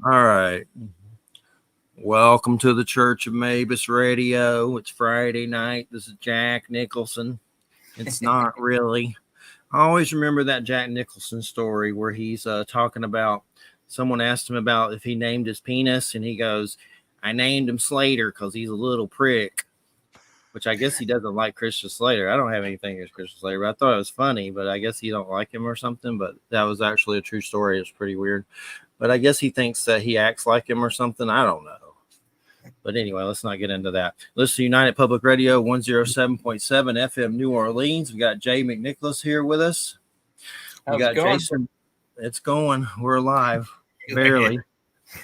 All right. Welcome to the Church of Mabus Radio. It's Friday night. This is Jack Nicholson. It's not really. I always remember that Jack Nicholson story where he's talking about someone asked him about if he named his penis, and he goes, I named him Slater because he's a little prick, which I guess he doesn't like Christian Slater. I don't have anything against Christian Slater, but I thought it was funny, but I guess he don't like him or something. But that was actually a true story. It's pretty weird. But I guess he thinks that he acts like him or something. I don't know. But anyway, let's not get into that. Listen to United Public Radio 107.7 FM New Orleans. We got Jay McNicholas here with us. We got Jason. It's going. We're alive. Barely.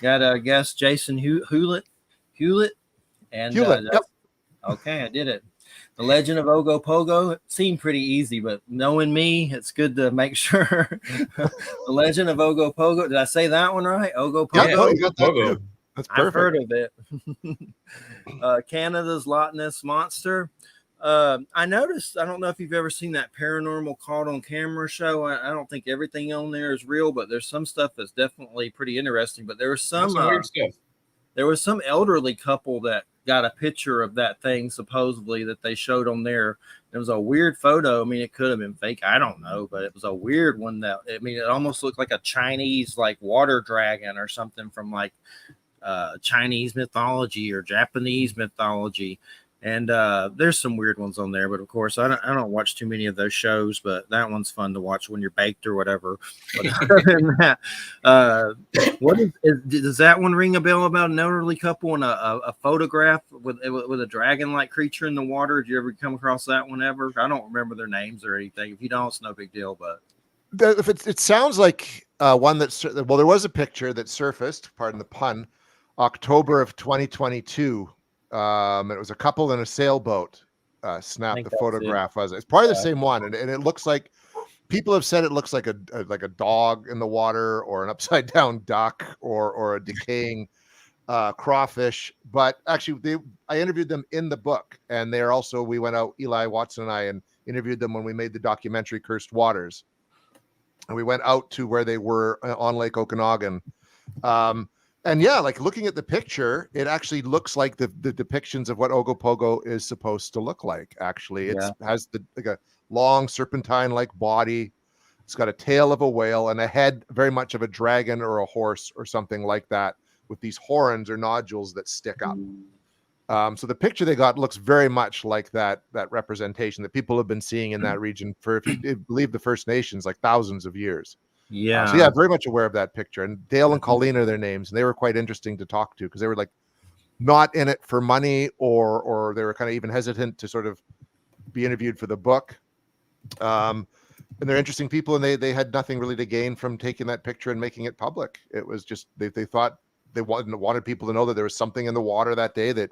Got a guest, Jason Hewlett. And Hewlett. Yep. Okay, I did it. The Legend of Ogopogo. It seemed pretty easy, but knowing me, it's good to make sure. The Legend of Ogopogo. Did I say that one right? Ogopogo. Yeah, you got that too. That's perfect. I've heard of it. Canada's Loch Ness Monster. I noticed, I don't know if you've ever seen that Paranormal Caught on Camera show. I don't think everything on there is real, but there's some stuff that's definitely pretty interesting. But there was some weird stuff. There was some elderly couple that got a picture of that thing supposedly that they showed on there. It was a weird photo. I mean, it could have been fake. I don't know, but it was a weird one that, I mean, it almost looked like a Chinese like water dragon or something from like Chinese mythology or Japanese mythology. And there's some weird ones on there, but of course I don't watch too many of those shows, but that one's fun to watch when you're baked or whatever. But other than that, does that one ring a bell about an elderly couple and a photograph with a dragon-like creature in the water? Did you ever come across that one ever? I don't remember their names or anything. If you don't, it's no big deal. But if it sounds like one that, well, there was a picture that surfaced, pardon the pun, October of 2022. It was a couple in a sailboat snapped the photograph. It's probably the same one, and it looks like people have said it looks like a dog in the water or an upside down duck or a decaying crawfish. But actually, I interviewed them in the book, and they're also, we went out, Eli Watson and I, and interviewed them when we made the documentary Cursed Waters, and we went out to where they were on Lake Okanagan. And yeah, like looking at the picture, it actually looks like the depictions of what Ogopogo is supposed to look like. Actually, it has like a long serpentine-like body. It's got a tail of a whale and a head very much of a dragon or a horse or something like that, with these horns or nodules that stick up. So the picture they got looks very much like that representation that people have been seeing in that region for, if you believe the First Nations, like thousands of years. Yeah. So yeah, very much aware of that picture. And Dale and Colleen are their names, and they were quite interesting to talk to because they were like not in it for money, or they were kind of even hesitant to sort of be interviewed for the book. And they're interesting people, and they had nothing really to gain from taking that picture and making it public. It was just they thought they wanted people to know that there was something in the water that day that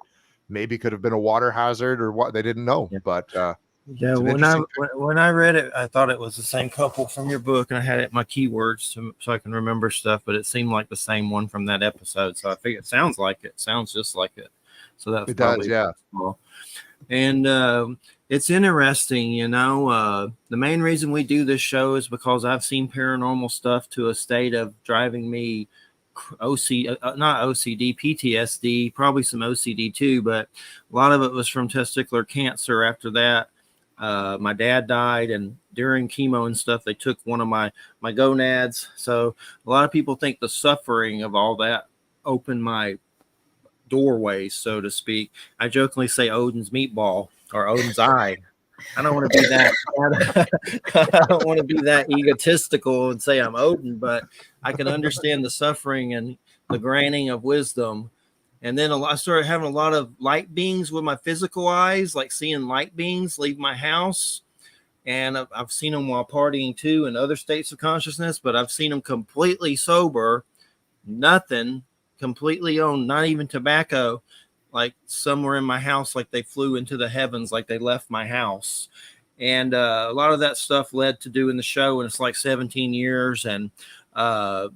maybe could have been a water hazard or what, they didn't know. Yeah. But yeah, when I read it, I thought it was the same couple from your book, and I had it my keywords so I can remember stuff, but it seemed like the same one from that episode. So I think it sounds like it. Sounds just like it. So that's it does, yeah. Cool. And it's interesting, you know. The main reason we do this show is because I've seen paranormal stuff to a state of driving me not OCD, PTSD, probably some OCD too, but a lot of it was from testicular cancer. After that, my dad died, and during chemo and stuff, they took one of my gonads. So a lot of people think the suffering of all that opened my doorways, so to speak. I jokingly say Odin's meatball or Odin's eye. I don't want to be that. I don't want to be that egotistical and say I'm Odin, but I can understand the suffering and the granting of wisdom. And then I started having a lot of light beings with my physical eyes, like seeing light beings leave my house. And I've seen them while partying too, in other states of consciousness. But I've seen them completely sober, nothing, completely on, not even tobacco. Like somewhere in my house, like they flew into the heavens, like they left my house. And a lot of that stuff led to doing the show, and it's like 17 years. And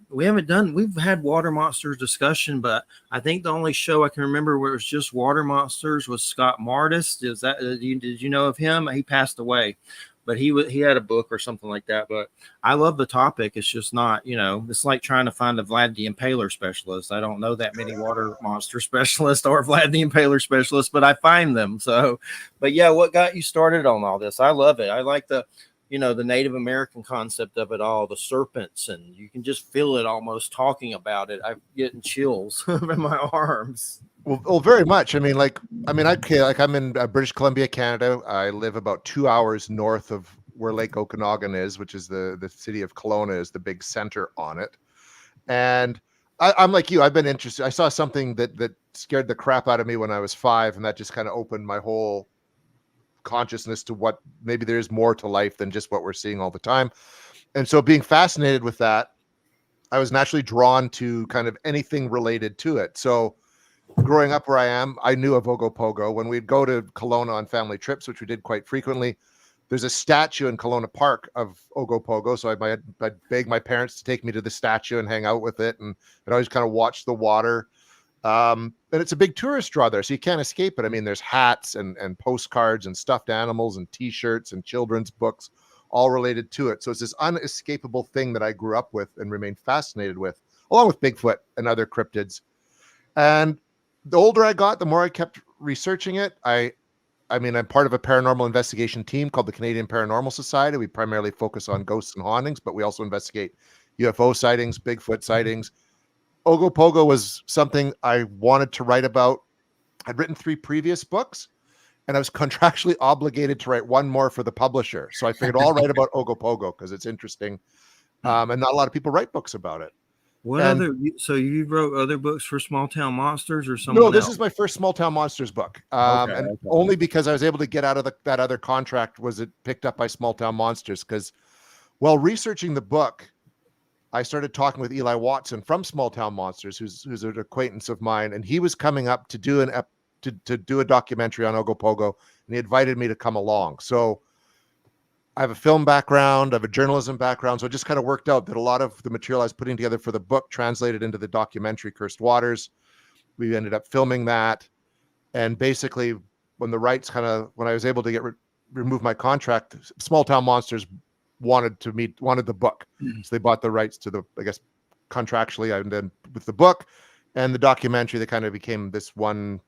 we've had water monsters discussion, but I think the only show I can remember where it was just water monsters was Scott Martis. Did you know of him? He passed away. but he had a book or something like that. But I love the topic. It's just not, it's like trying to find a Vlad the Impaler specialist. I don't know that many water monster specialists or Vlad the Impaler specialists, but I find them. So, but yeah, what got you started on all this? I love it. I like the Native American concept of it all, the serpents, and you can just feel it almost talking about it. I'm getting chills in my arms. Well, very much. I'm in British Columbia, Canada. I live about 2 hours north of where Lake Okanagan is, which is the city of Kelowna is the big center on it. And I'm like you. I've been interested. I saw something that scared the crap out of me when I was 5, and that just kind of opened my whole consciousness to what maybe there is more to life than just what we're seeing all the time. And so being fascinated with that, I was naturally drawn to kind of anything related to it. So growing up where I am, I knew of Ogopogo. When we'd go to Kelowna on family trips, which we did quite frequently, there's a statue in Kelowna Park of Ogopogo. So I'd beg my parents to take me to the statue and hang out with it. And I'd always kind of watch the water. And it's a big tourist draw there, so you can't escape it. I mean, there's hats and postcards and stuffed animals and T-shirts and children's books, all related to it. So it's this unescapable thing that I grew up with and remained fascinated with, along with Bigfoot and other cryptids. And the older I got, the more I kept researching it. I'm part of a paranormal investigation team called the Canadian Paranormal Society. We primarily focus on ghosts and hauntings, but we also investigate UFO sightings, Bigfoot sightings. Ogopogo was something I wanted to write about. I'd written 3 previous books, and I was contractually obligated to write 1 more for the publisher. So I figured I'll write about Ogopogo because it's interesting, and not a lot of people write books about it. So you wrote other books for Small Town Monsters or something? No, this is my first Small Town Monsters book, and only because I was able to get out of that other contract was it picked up by Small Town Monsters. Because while researching the book, I started talking with Eli Watson from Small Town Monsters, who's an acquaintance of mine, and he was coming up to do to do a documentary on Ogopogo, and he invited me to come along. So I have a film background, I have a journalism background, so it just kind of worked out that a lot of the material I was putting together for the book translated into the documentary Cursed Waters. We ended up filming that, and basically when I was able to remove my contract, Small Town Monsters wanted the book. So they bought the rights to contractually, and then with the book and the documentary, they kind of became this one,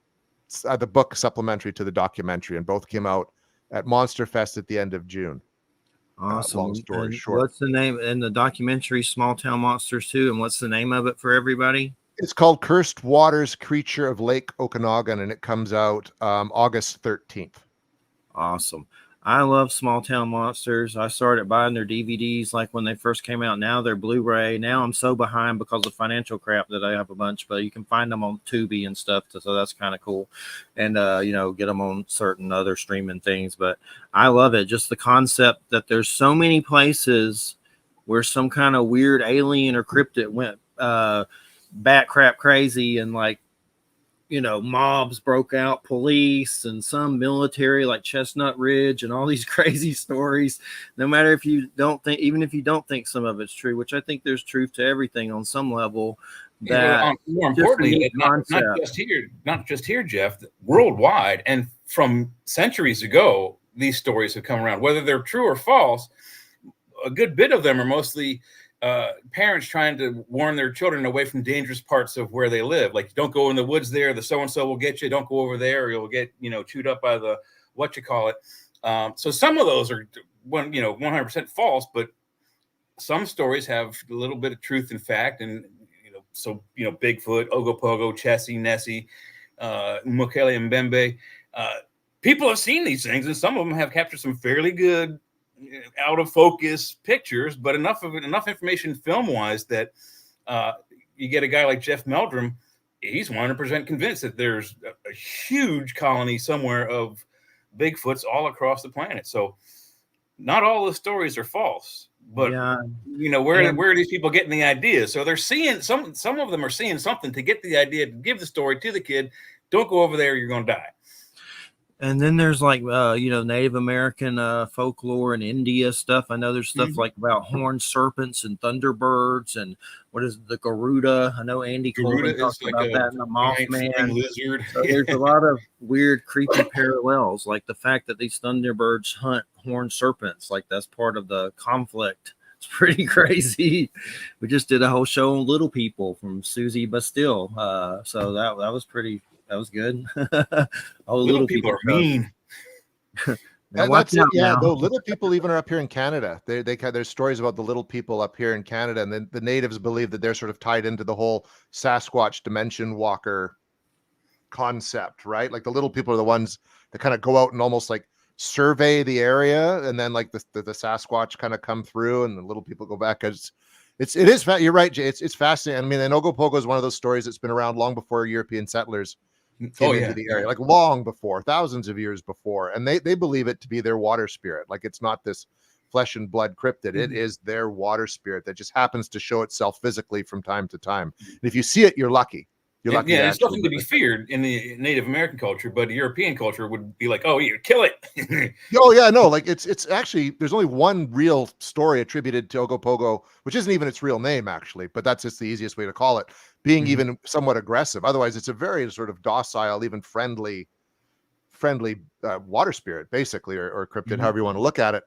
the book supplementary to the documentary, and both came out at Monster Fest at the end of June. Awesome. Long story short. What's the name in the documentary Small Town Monsters 2, and what's the name of it for everybody? It's called Cursed Waters, Creature of Lake Okanagan, and it comes out August 13th. Awesome. I love Small Town Monsters. I started buying their DVDs like when they first came out. Now they're Blu-ray. Now I'm so behind because of financial crap that I have a bunch, but you can find them on Tubi and stuff. So that's kind of cool. And, get them on certain other streaming things. But I love it. Just the concept that there's so many places where some kind of weird alien or cryptid went bat crap crazy, and mobs broke out, police and some military like Chestnut Ridge, and all these crazy stories. No matter if you don't think, even if you don't think some of it's true, which I think there's truth to everything on some level. That more importantly, not just here, Jeff, worldwide, and from centuries ago, these stories have come around. Whether they're true or false, a good bit of them are mostly parents trying to warn their children away from dangerous parts of where they live. Like, don't go in the woods there. The so-and-so will get you. Don't go over there, or you'll get, chewed up by the, so some of those are 100% false, but some stories have a little bit of truth and fact. And, Bigfoot, Ogopogo, Chessie, Nessie, Mokele and Mbembe, people have seen these things, and some of them have captured some fairly good out of focus pictures, but enough information film wise that you get a guy like Jeff Meldrum. He's 100% convinced that there's a huge colony somewhere of Bigfoots all across the planet. So not all the stories are false, but where are these people getting the idea? So they're seeing some of them are seeing something to get the idea to give the story to the kid. Don't go over there, you're going to die. And then there's Native American folklore and India stuff. I know there's stuff like about horned serpents and thunderbirds, and what is the Garuda? I know Andy Coleman talked about that in the Mothman lizard. So there's a lot of weird, creepy parallels, like the fact that these thunderbirds hunt horned serpents. Like that's part of the conflict. It's pretty crazy. We just did a whole show on little people from Susie Bastille. So that was pretty. That was good. Little people are mean. That's it. Yeah, no, little people even are up here in Canada. There's stories about the little people up here in Canada, and then the natives believe that they're sort of tied into the whole Sasquatch dimension walker concept, right? Like the little people are the ones that kind of go out and almost like survey the area, and then like the Sasquatch kind of come through, and the little people go back. You're right, Jay. It's fascinating. I mean, and Ogopogo is one of those stories that's been around long before European settlers came into the area, like long before, thousands of years before, and they believe it to be their water spirit. Like it's not this flesh and blood cryptid. It is their water spirit that just happens to show itself physically from time to time. And if you see it, you're lucky. You're lucky. Yeah, it's nothing to be feared in the Native American culture, but European culture would be like, oh, you kill it. Oh yeah, no, like it's actually, there's only one real story attributed to Ogopogo, which isn't even its real name actually, but that's just the easiest way to call it, being even somewhat aggressive. Otherwise, it's a very sort of docile, even friendly water spirit, basically, or cryptid, however you want to look at it.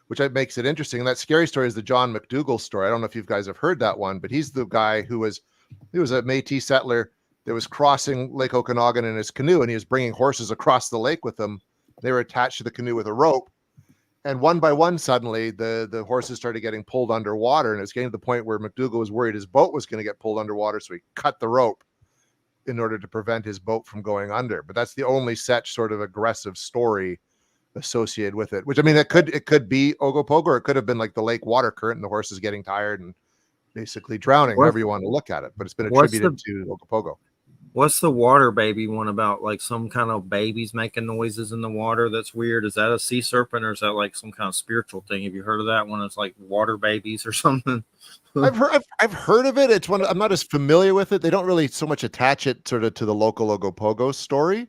Which makes it interesting. And that scary story is the John McDougall story. I don't know if you guys have heard that one, but he's the guy he was a Métis settler that was crossing Lake Okanagan in his canoe, and he was bringing horses across the lake with him. They were attached to the canoe with a rope, and one by one, suddenly the horses started getting pulled underwater, and it's getting to the point where McDougall was worried his boat was going to get pulled underwater, so he cut the rope in order to prevent his boat from going under. But that's the only such sort of aggressive story associated with it, which, I mean, it could be Ogopogo, or it could have been like the lake water current and the horses getting tired and basically drowning, however you want to look at it, but it's been attributed to Ogopogo. What's the water baby one about? Like some kind of babies making noises in the water? That's weird. Is that a sea serpent, or is that like some kind of spiritual thing? Have you heard of that one? It's like water babies or something. I've heard of it. It's one I'm not as familiar with it. They don't really so much attach it sort of to the local Ogopogo story.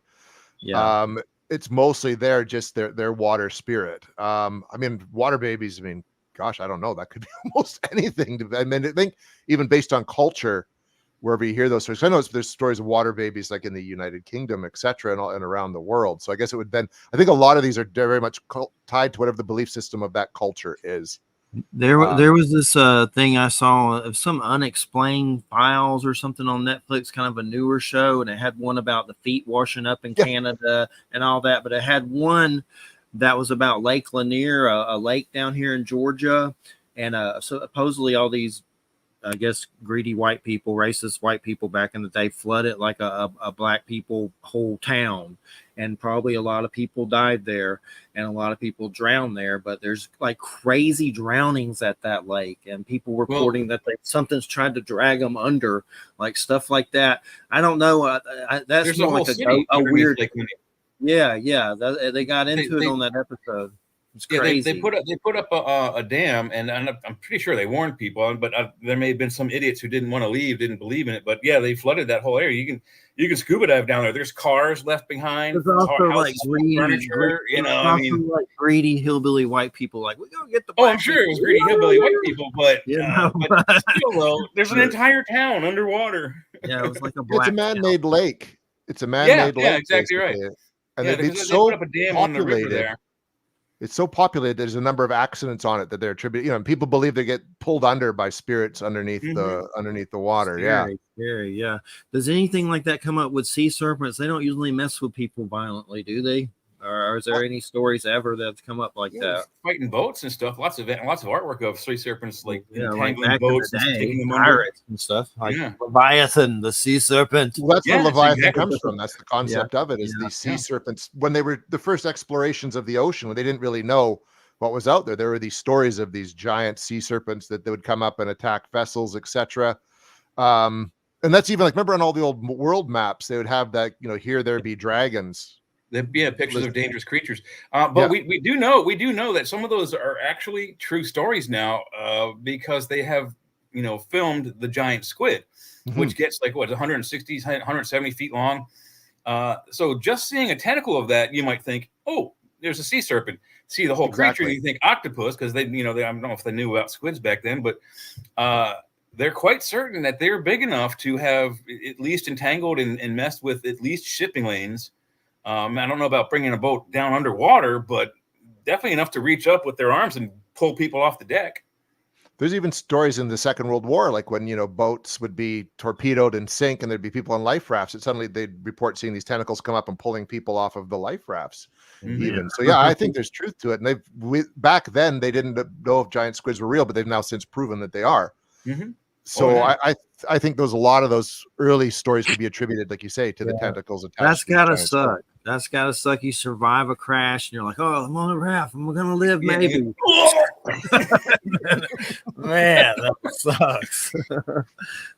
Yeah. It's mostly just their water spirit. I mean, water babies, I mean, gosh, I don't know. That could be almost anything. I mean, I think even based on culture, wherever you hear those stories, I know there's stories of water babies like in the United Kingdom, etc., and around the world. So I guess it would then, I think a lot of these are very much tied to whatever the belief system of that culture is. There was this thing I saw of some unexplained files or something on Netflix, kind of a newer show, and it had one about the feet washing up in Canada and all that, but it had one that was about Lake Lanier, a lake down here in Georgia, and so supposedly all these, I guess, greedy white people, racist white people back in the day flooded like a black people whole town, and probably a lot of people died there and a lot of people drowned there. But there's like crazy drownings at that lake, and people reporting that something's tried to drag them under, like stuff like that. I don't know. That's more like a weird. Yeah. They got into it on that episode. It's crazy. They put up a dam, and I'm pretty sure they warned people, but there may have been some idiots who didn't want to leave, didn't believe in it. But yeah, they flooded that whole area. You can scuba dive down there. There's cars left behind. There's also like furniture, I mean, like greedy hillbilly white people. Like, we gonna get the. Oh, I'm sure it was greedy hillbilly white people, but but still, though, there's an entire town underwater. Yeah, it was like it's a man-made lake. It's a man-made lake. Yeah, exactly right. And they put up a dam on the river there. It's so populated. There's a number of accidents on it that they're attributing. And people believe they get pulled under by spirits underneath the water. Scary, yeah. Does anything like that come up with sea serpents? They don't usually mess with people violently, do they? Or is there any stories ever that's come up like that? Fighting boats and stuff. Lots of artwork of sea serpents, like entangling like boats and taking them pirates and stuff. Like Leviathan, the sea serpent. Well, that's where Leviathan comes from. That's the concept of it. Is these sea serpents, when they were the first explorations of the ocean, when they didn't really know what was out there, there were these stories of these giant sea serpents that they would come up and attack vessels, etc. And that's even like, remember on all the old world maps, they would have that, here there be dragons. Pictures of dangerous creatures. But we do know that some of those are actually true stories now, because they have, filmed the giant squid, which gets like 160, 170 feet long. So just seeing a tentacle of that, you might think, oh, there's a sea serpent. See the whole creature, and you think octopus, because they, I don't know if they knew about squids back then, but they're quite certain that they're big enough to have at least entangled and messed with at least shipping lanes. I don't know about bringing a boat down underwater, but definitely enough to reach up with their arms and pull people off the deck. There's even stories in the Second World War, like when, boats would be torpedoed and sink and there'd be people on life rafts, and suddenly they'd report seeing these tentacles come up and pulling people off of the life rafts. Even. So yeah, I think there's truth to it. And back then they didn't know if giant squids were real, but they've now since proven that they are. So I think a lot of those early stories could be attributed, like you say, to the tentacles attached. That's gotta suck. That's gotta suck. You survive a crash and you're like, oh, I'm on a raft. I'm gonna live, maybe. Man, that sucks.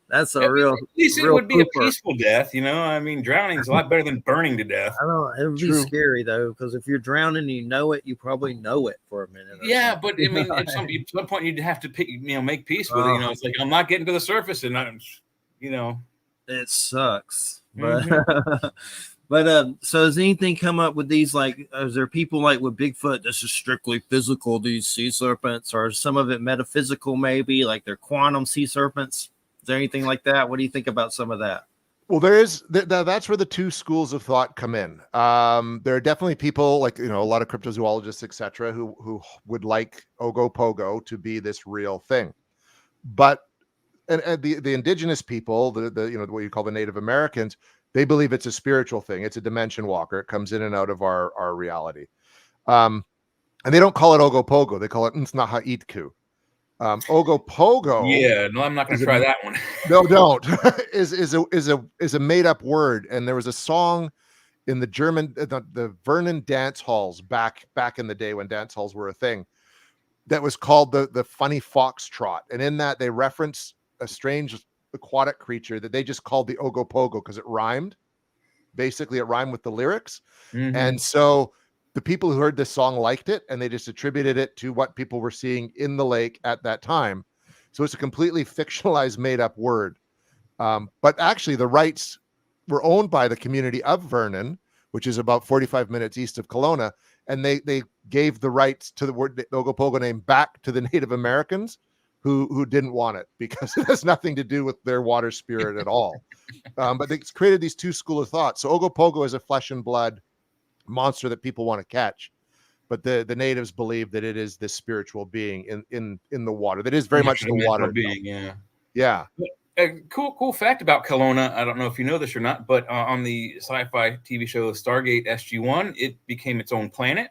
That's a real. At least it would be a peaceful death, I mean, drowning is a lot better than burning to death. I don't know. It would be scary though, because if you're drowning, and you know it. You probably know it for a minute. Yeah, but I mean, at some point you'd have to make peace with it. It's like, I'm not getting to the surface, and it sucks. But but so has anything come up with these? Like, is there people like with Bigfoot? This is strictly physical. These sea serpents, or some of it metaphysical? Maybe like they're quantum sea serpents. Is there anything like that? What do you think about some of that? Well, that's where the two schools of thought come in. There are definitely people like, a lot of cryptozoologists, etc., who would like Ogopogo to be this real thing. But and the indigenous people, the what you call the Native Americans, they believe it's a spiritual thing. It's a dimension walker. It comes in and out of our reality. And they don't call it Ogopogo. They call it Nsnaha Itku. Ogopogo. Yeah, no, I'm not going to try that one. No, don't. is a made up word, and there was a song in the German the Vernon dance halls back in the day when dance halls were a thing, that was called the Funny Foxtrot, and in that they reference a strange aquatic creature that they just called the Ogopogo because it rhymed. Basically, it rhymed with the lyrics, and so the people who heard this song liked it, and they just attributed it to what people were seeing in the lake at that time. So it's a completely fictionalized, made-up word. But actually, the rights were owned by the community of Vernon, which is about 45 minutes east of Kelowna, and they gave the rights to the word, the Ogopogo name, back to the Native Americans who didn't want it because it has nothing to do with their water spirit at all. But they created these two schools of thought. So Ogopogo is a flesh and blood monster that people want to catch, but the natives believe that it is this spiritual being in the water that is very much the water being. Yeah. A cool fact about Kelowna, I don't know if you know this or not, but on the sci-fi TV show Stargate SG-1, it became its own planet.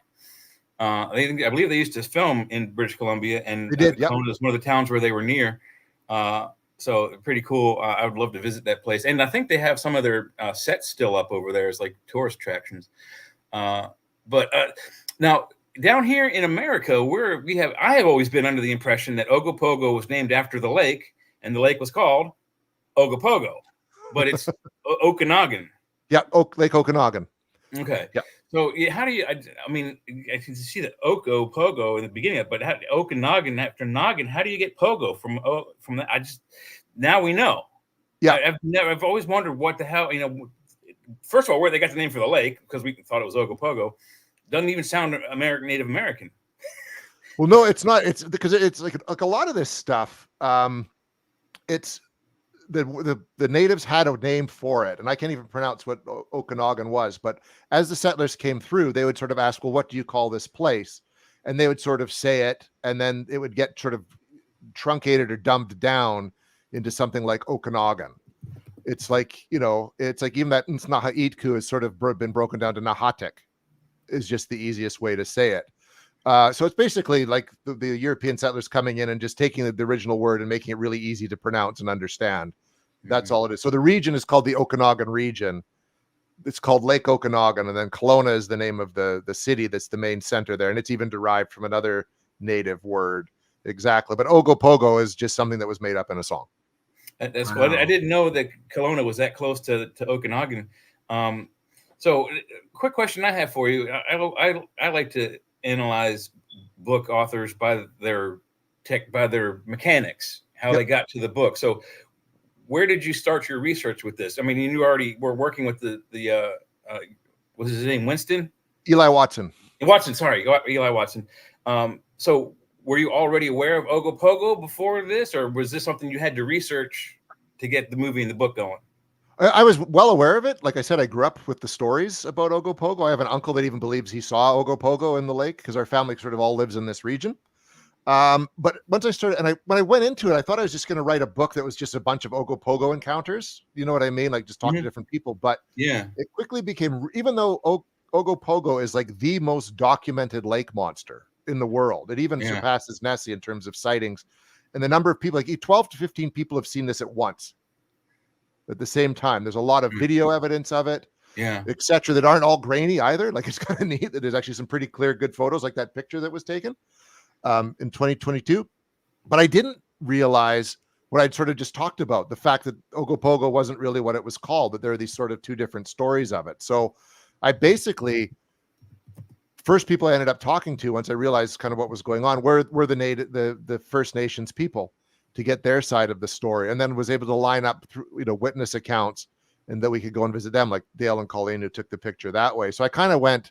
I believe they used to film in British Columbia, and Kelowna is one of the towns where they were near. So pretty cool. I would love to visit that place, and I think they have some of their sets still up over there as like tourist attractions. But now down here in America, I have always been under the impression that Ogopogo was named after the lake, and the lake was called Ogopogo, but it's Okanagan. Yeah, Lake Okanagan. Okay. Yeah. So how do you? I mean, I can see the Ogopogo in the beginning, but Okanagan after Noggin? How do you get Pogo from that? Now we know. Yeah, I've always wondered what the hell. First of all, where they got the name for the lake, because we thought it was Ogopogo, doesn't even sound Native American. Well, no, it's not. It's because it's like a lot of this stuff. It's the natives had a name for it, and I can't even pronounce what Okanagan was. But as the settlers came through, they would sort of ask, "Well, what do you call this place?" And they would sort of say it, and then it would get sort of truncated or dumbed down into something like Okanagan. It's like, it's like even that Nsnaha Itku has sort of been broken down to Nahatik is just the easiest way to say it. So it's basically like the European settlers coming in and just taking the original word and making it really easy to pronounce and understand. That's all it is. So the region is called the Okanagan region. It's called Lake Okanagan, and then Kelowna is the name of the city that's the main center there, and it's even derived from another native word. Exactly. But Ogopogo is just something that was made up in a song. That's cool. I didn't know that Kelowna was that close to Okanagan. So quick question I have for you. I like to analyze book authors by their mechanics, how they got to the book. So where did you start your research with this? I mean, you already were working with the what's his name? Winston? Eli Watson. Sorry, Eli Watson. So were you already aware of Ogopogo before this, or was this something you had to research to get the movie and the book going? I was well aware of it. Like I said, I grew up with the stories about Ogopogo. I have an uncle that even believes he saw Ogopogo in the lake because our family sort of all lives in this region. But once I started, when I went into it, I thought I was just going to write a book that was just a bunch of Ogopogo encounters. You know what I mean? Like just talk to different people. But it quickly became, even though Ogopogo is like the most documented lake monster in the world, it even surpasses Nessie in terms of sightings. And the number of people, like 12 to 15 people have seen this at once. At the same time, there's a lot of video evidence of it, etc., that aren't all grainy either. Like it's kind of neat that there's actually some pretty clear, good photos, like that picture that was taken in 2022. But I didn't realize what I'd sort of just talked about, the fact that Ogopogo wasn't really what it was called, that there are these sort of two different stories of it. So I basically, first people I ended up talking to once I realized kind of what was going on were the First Nations people, to get their side of the story, and then was able to line up through, witness accounts, and that we could go and visit them, like Dale and Colleen, who took the picture that way. So I kind of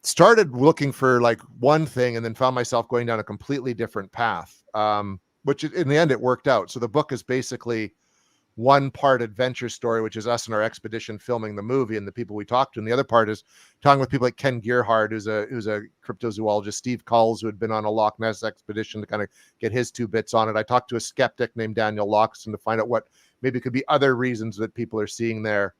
started looking for like one thing, and then found myself going down a completely different path, which in the end it worked out. So the book is basically one part adventure story, which is us and our expedition filming the movie and the people we talked to, and the other part is talking with people like Ken Gearhart, who's a cryptozoologist, Steve Culls, who had been on a Loch Ness expedition, to kind of get his 2 bits on it. I talked to a skeptic named Daniel Loxton to find out what maybe could be other reasons that people are seeing there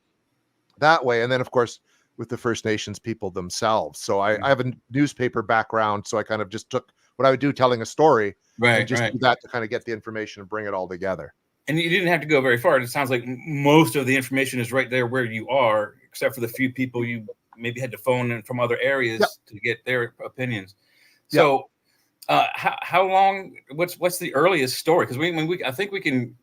that way, and then of course with the First Nations people themselves. So I have a newspaper background, so I kind of just took what I would do telling a story, and just do that to kind of get the information and bring it all together. And you didn't have to go very far. It sounds like most of the information is right there where you are, except for the few people you maybe had to phone in from other areas to get their opinions. So how long, what's the earliest story? Because I think we can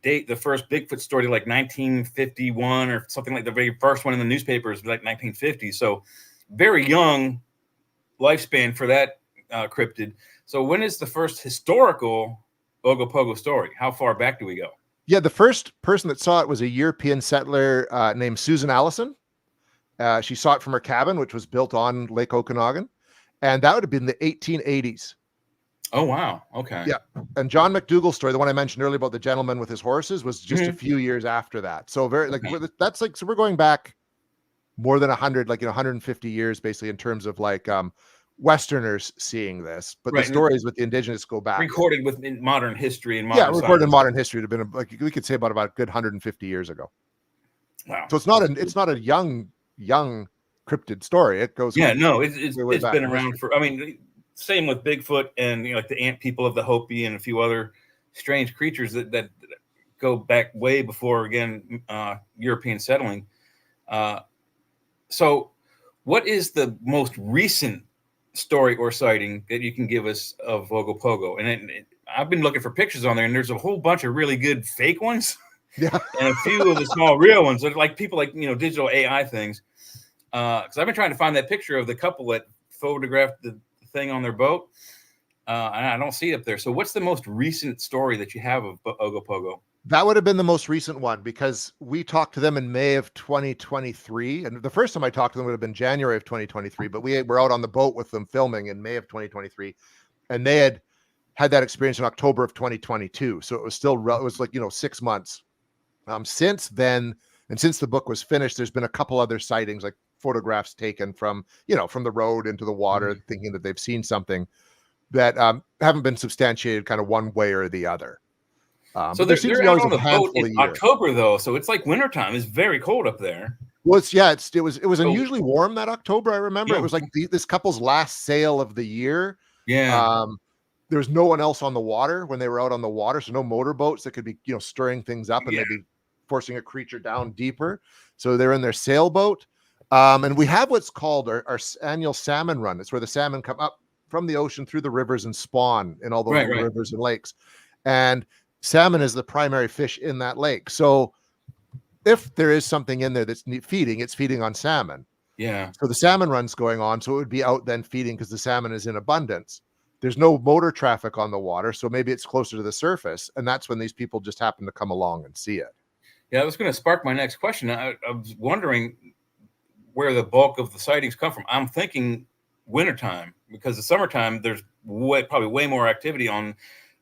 date the first Bigfoot story to like 1951 or something, like the very first one in the newspapers, like 1950. So very young lifespan for that cryptid. So when is the first historical Ogopogo story? How far back do we go? Yeah, the first person that saw it was a European settler named Susan Allison. She saw it from her cabin, which was built on Lake Okanagan, and that would have been the 1880s. Oh, wow. Okay. Yeah. And John McDougall's story, the one I mentioned earlier about the gentleman with his horses, was just a few years after that. So that's like, so we're going back more than 100, like 150 years, basically, in terms of like Westerners seeing this, but the stories with the Indigenous go back. Recorded within modern history and modern recorded in modern history. It would have been like we could say about a good 150 years ago. Wow. So it's not a young cryptid story. It goes. It's been around for. I mean, same with Bigfoot and like the ant people of the Hopi and a few other strange creatures that go back way before European settling. So, what is the most recent story or sighting that you can give us of Ogopogo? And I've been looking for pictures on there, and there's a whole bunch of really good fake ones, and a few of the small real ones. That like people like digital AI things. Because I've been trying to find that picture of the couple that photographed the thing on their boat, and I don't see it up there. So, what's the most recent story that you have of Ogopogo? That would have been the most recent one, because we talked to them in May of 2023. And the first time I talked to them would have been January of 2023, but we were out on the boat with them filming in May of 2023. And they had that experience in October of 2022. So it was still, it was like, 6 months. Since then, and since the book was finished, there's been a couple other sightings, like photographs taken from the road into the water, thinking that they've seen something that haven't been substantiated kind of one way or the other. So they're out on the boat in October, though, so it's like wintertime. It's very cold up there. Well, it was unusually warm that October. I remember it was like this couple's last sail of the year. Yeah. There was no one else on the water when they were out on the water, so no motorboats that could be stirring things up and maybe forcing a creature down deeper. So they're in their sailboat, and we have what's called our annual salmon run. It's where the salmon come up from the ocean through the rivers and spawn in all those rivers and lakes, and salmon is the primary fish in that lake. So if there is something in there that's feeding, it's feeding on salmon. Yeah. So the salmon run's going on. So it would be out then feeding because the salmon is in abundance. There's no motor traffic on the water. So maybe it's closer to the surface. And that's when these people just happen to come along and see it. Yeah, that was going to spark my next question. I was wondering where the bulk of the sightings come from. I'm thinking wintertime, because the summertime, there's probably way more activity on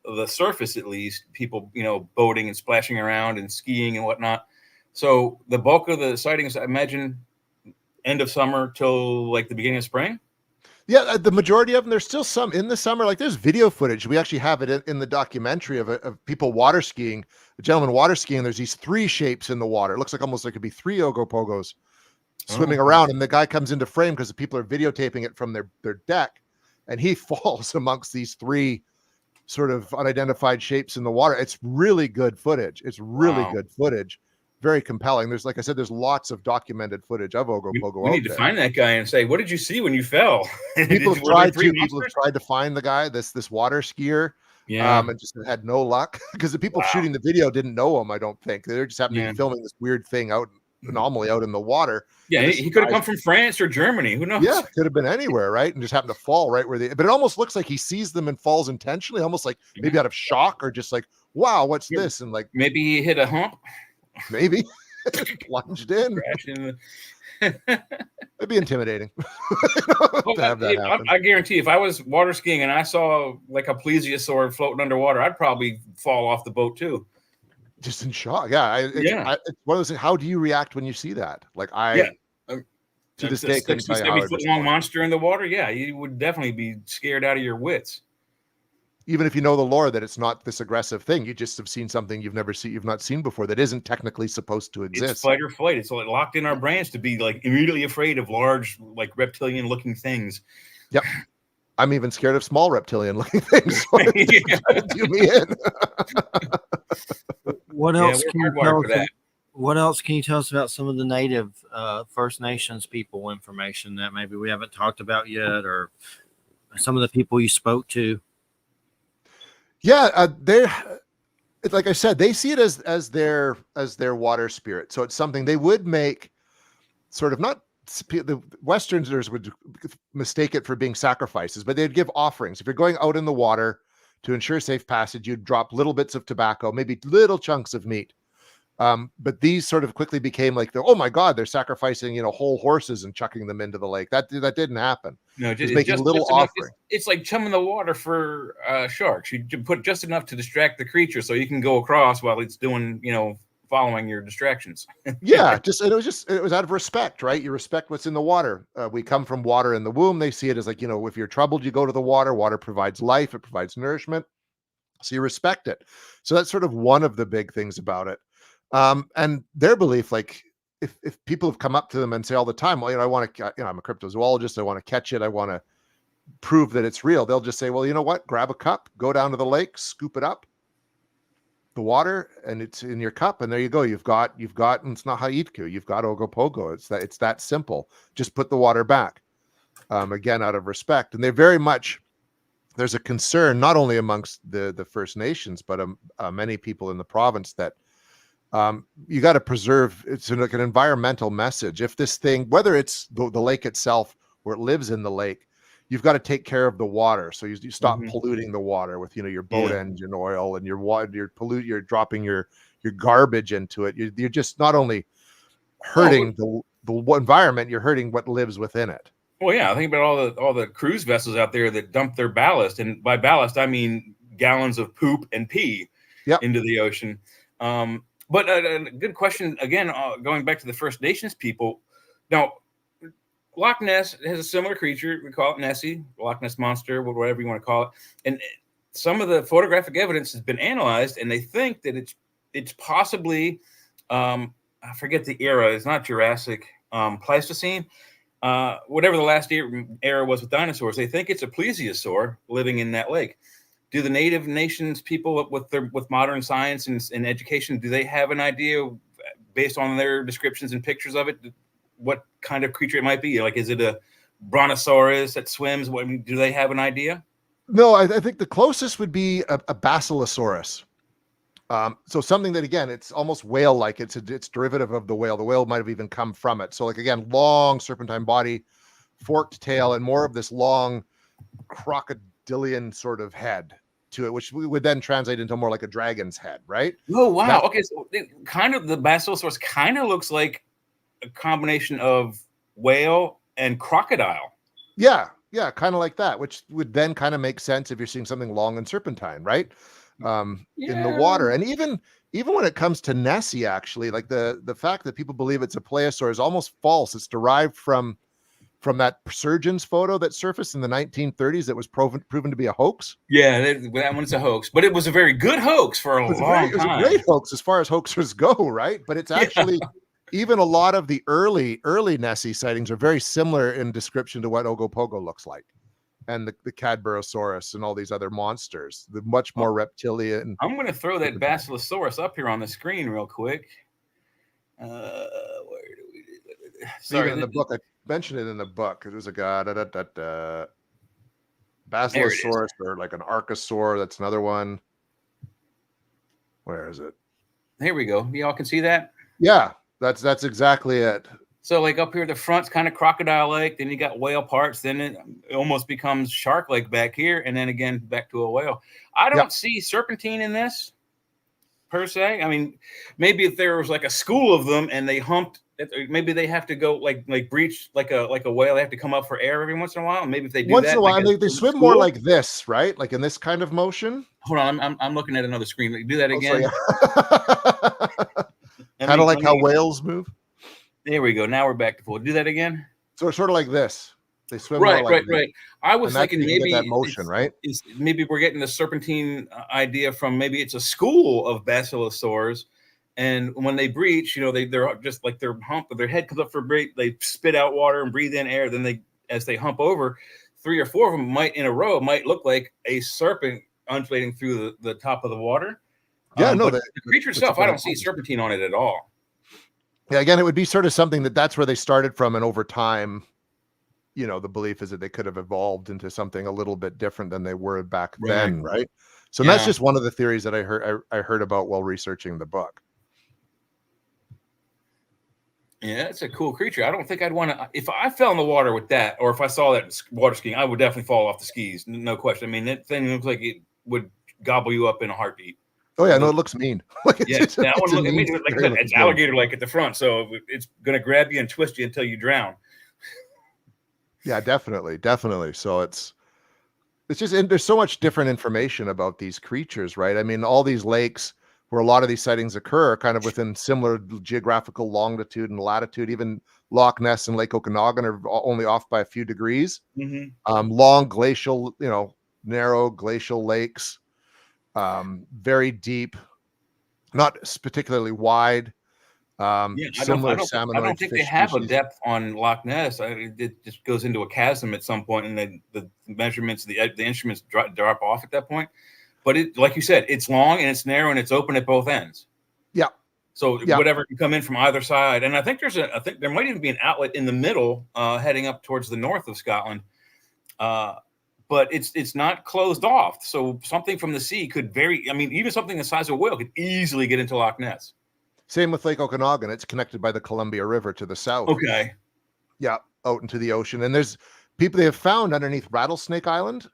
the surface, at least people, boating and splashing around and skiing and whatnot. So the bulk of the sightings, I imagine, end of summer till like the beginning of spring. Yeah, the majority of them. There's still some in the summer. Like there's video footage. We actually have it in the documentary of people water skiing. A gentleman water skiing. There's these 3 shapes in the water. It looks like almost like it could be 3 Ogopogos swimming around, and the guy comes into frame because the people are videotaping it from their deck, and he falls amongst these 3 sort of unidentified shapes in the water. It's really good footage. It's really good footage. Very compelling. There's, like I said, there's lots of documented footage of Ogopogo. We need to find that guy and say, what did you see when you fell? People have tried to find the guy, this water skier. Yeah. And just had no luck because the people shooting the video didn't know him. I don't think they're just happened to be filming this weird thing anomaly out in the water. Yeah, he could have come from France or Germany. Who knows? Yeah, could have been anywhere, right? And just happened to fall right where they. But it almost looks like he sees them and falls intentionally, almost like maybe out of shock or just like, wow, what's this? And like maybe he hit a hump. Maybe plunged in. It'd be intimidating. I guarantee if I was water skiing and I saw like a plesiosaur floating underwater, I'd probably fall off the boat too. Just in shock. Yeah. It's one of those things. How do you react when you see that? Like to this day, 70-foot-long monster in the water. Yeah, you would definitely be scared out of your wits. Even if you know the lore that it's not this aggressive thing, you just have seen something you've not seen before that isn't technically supposed to exist. It's fight or flight. It's like locked in our brains to be like immediately afraid of large, like reptilian looking things. Yep. I'm even scared of small reptilian looking things. So do me in. What else can you tell us? What else can you tell us about some of the native First Nations people information that maybe we haven't talked about yet, or some of the people you spoke to? Yeah, like I said, they see it as their water spirit. So it's something they would make sort of not the Westerners would mistake it for being sacrifices, but they'd give offerings. If you're going out in the water to ensure safe passage, you'd drop little bits of tobacco, maybe little chunks of meat. But these sort of quickly became like oh my God, they're sacrificing, whole horses and chucking them into the lake. That didn't happen. No, just making a little offering. It's like chumming the water for sharks. You put just enough to distract the creature so you can go across while it's doing, following your distractions. Yeah, it was out of respect, right? You respect what's in the water. We come from water in the womb. They see it as like, if you're troubled, you go to the water. Water provides life. It provides nourishment. So you respect it. So that's sort of one of the big things about it. And their belief, like if people have come up to them and say all the time, well, I want to, I'm a cryptozoologist. I want to catch it. I want to prove that it's real. They'll just say, well, you know what? Grab a cup, go down to the lake, scoop it up, the water, and it's in your cup. And there you go. You've got, and it's not Haitku. You've got Ogopogo. It's that simple. Just put the water back. Again, out of respect. And they very much, there's a concern, not only amongst the First Nations, but many people in the province that, you got to preserve. It's like an environmental message. If this thing, whether it's the lake itself or it lives in the lake, you've got to take care of the water. So you stop polluting the water with your boat engine oil and you're dropping your garbage into it. You're just not only hurting the environment, you're hurting what lives within it. Well, yeah, I think about all the cruise vessels out there that dump their ballast, and by ballast I mean gallons of poop and pee into the ocean. But a good question, again, going back to the First Nations people. Now, Loch Ness has a similar creature. We call it Nessie, Loch Ness Monster, whatever you want to call it. And some of the photographic evidence has been analyzed, and they think that it's possibly, I forget the era. It's not Jurassic, Pleistocene. Whatever the last era was with dinosaurs, they think it's a plesiosaur living in that lake. Do the native nations people with modern science and education, do they have an idea based on their descriptions and pictures of it, what kind of creature it might be? Like, is it a brontosaurus that swims? Do they have an idea? No, I think the closest would be a basilosaurus. So something that, again, it's almost whale-like. It's derivative of the whale. The whale might have even come from it. So like, again, long serpentine body, forked tail, and more of this long crocodilian sort of head to it, which we would then translate into more like a dragon's head, right? Oh, wow. Okay, so the basilosaurus kind of looks like a combination of whale and crocodile. Yeah, Yeah, kind of like that, which would then kind of make sense if you're seeing something long and serpentine, right? In the water. And even when it comes to Nessie, actually, like the fact that people believe it's a plesiosaur is almost false. It's derived from that surgeon's photo that surfaced in the 1930s that was proven to be a hoax. Yeah, that one's a hoax, but it was a very good hoax for a long time. It was a great hoax as far as hoaxers go, right? But it's actually even a lot of the early Nessie sightings are very similar in description to what Ogopogo looks like, and the Cadborosaurus and all these other monsters. The much more reptilian. I'm going to throw that Basilosaurus up here on the screen real quick. Where do we? Sorry, in the book, I mentioned it in the book. It was a guy, Basilosaurus, or like an Archosaur. That's another one. Where is it? Here we go. Y'all can see that? Yeah, that's exactly it. So like up here, the front's kind of crocodile-like. Then you got whale parts. Then it almost becomes shark-like back here, and then again back to a whale. I don't see serpentine in this per se. I mean, maybe if there was like a school of them and they humped, maybe they have to go like breach like a whale. They have to come up for air every once in a while. Maybe if they do once that, in a while, like they swim more like this, right? Like in this kind of motion. Hold on, I'm looking at another screen. Do that again. Kind of like how whales move. There we go. Now we're back to full. Do that again. So it's sort of like this. They swim right. This. I was thinking maybe that motion, right? Maybe we're getting the serpentine idea from maybe it's a school of basilosaurs, and when they breach, they're just like their head comes up for break. They spit out water and breathe in air. Then as they hump over, 3 or 4 of them might look like a serpent undulating through the top of the water. Yeah, no, the creature itself, I don't see serpentine on it at all. Yeah, again, it would be sort of something that's where they started from, and over time, the belief is that they could have evolved into something a little bit different than they were back then, right? So that's just one of the theories that I heard about while researching the book. Yeah, it's a cool creature. I don't think I'd want to. If I fell in the water with that, or if I saw that water skiing, I would definitely fall off the skis. No question. I mean, that thing looks like it would gobble you up in a heartbeat. Oh yeah, no, it looks mean. That one look at me like it's alligator-like at the front, so it's going to grab you and twist you until you drown. Yeah, definitely. So it's just, and there's so much different information about these creatures, right? I mean, all these lakes where a lot of these sightings occur are kind of within similar geographical longitude and latitude. Even Loch Ness and Lake Okanagan are only off by a few degrees. Mm-hmm. Long glacial, narrow glacial lakes. Very deep, not particularly wide. Similar salmon. I don't think they have a depth on Loch Ness. It just goes into a chasm at some point, and then the measurements, the instruments drop off at that point. But it, like you said, it's long and it's narrow and it's open at both ends. Yeah. So whatever can come in from either side, and I think there might even be an outlet in the middle, heading up towards the north of Scotland. But it's not closed off. So something from the sea could even something the size of a whale could easily get into Loch Ness. Same with Lake Okanagan. It's connected by the Columbia River to the south. Okay. Yeah, out into the ocean. And there's people they have found underneath Rattlesnake Island,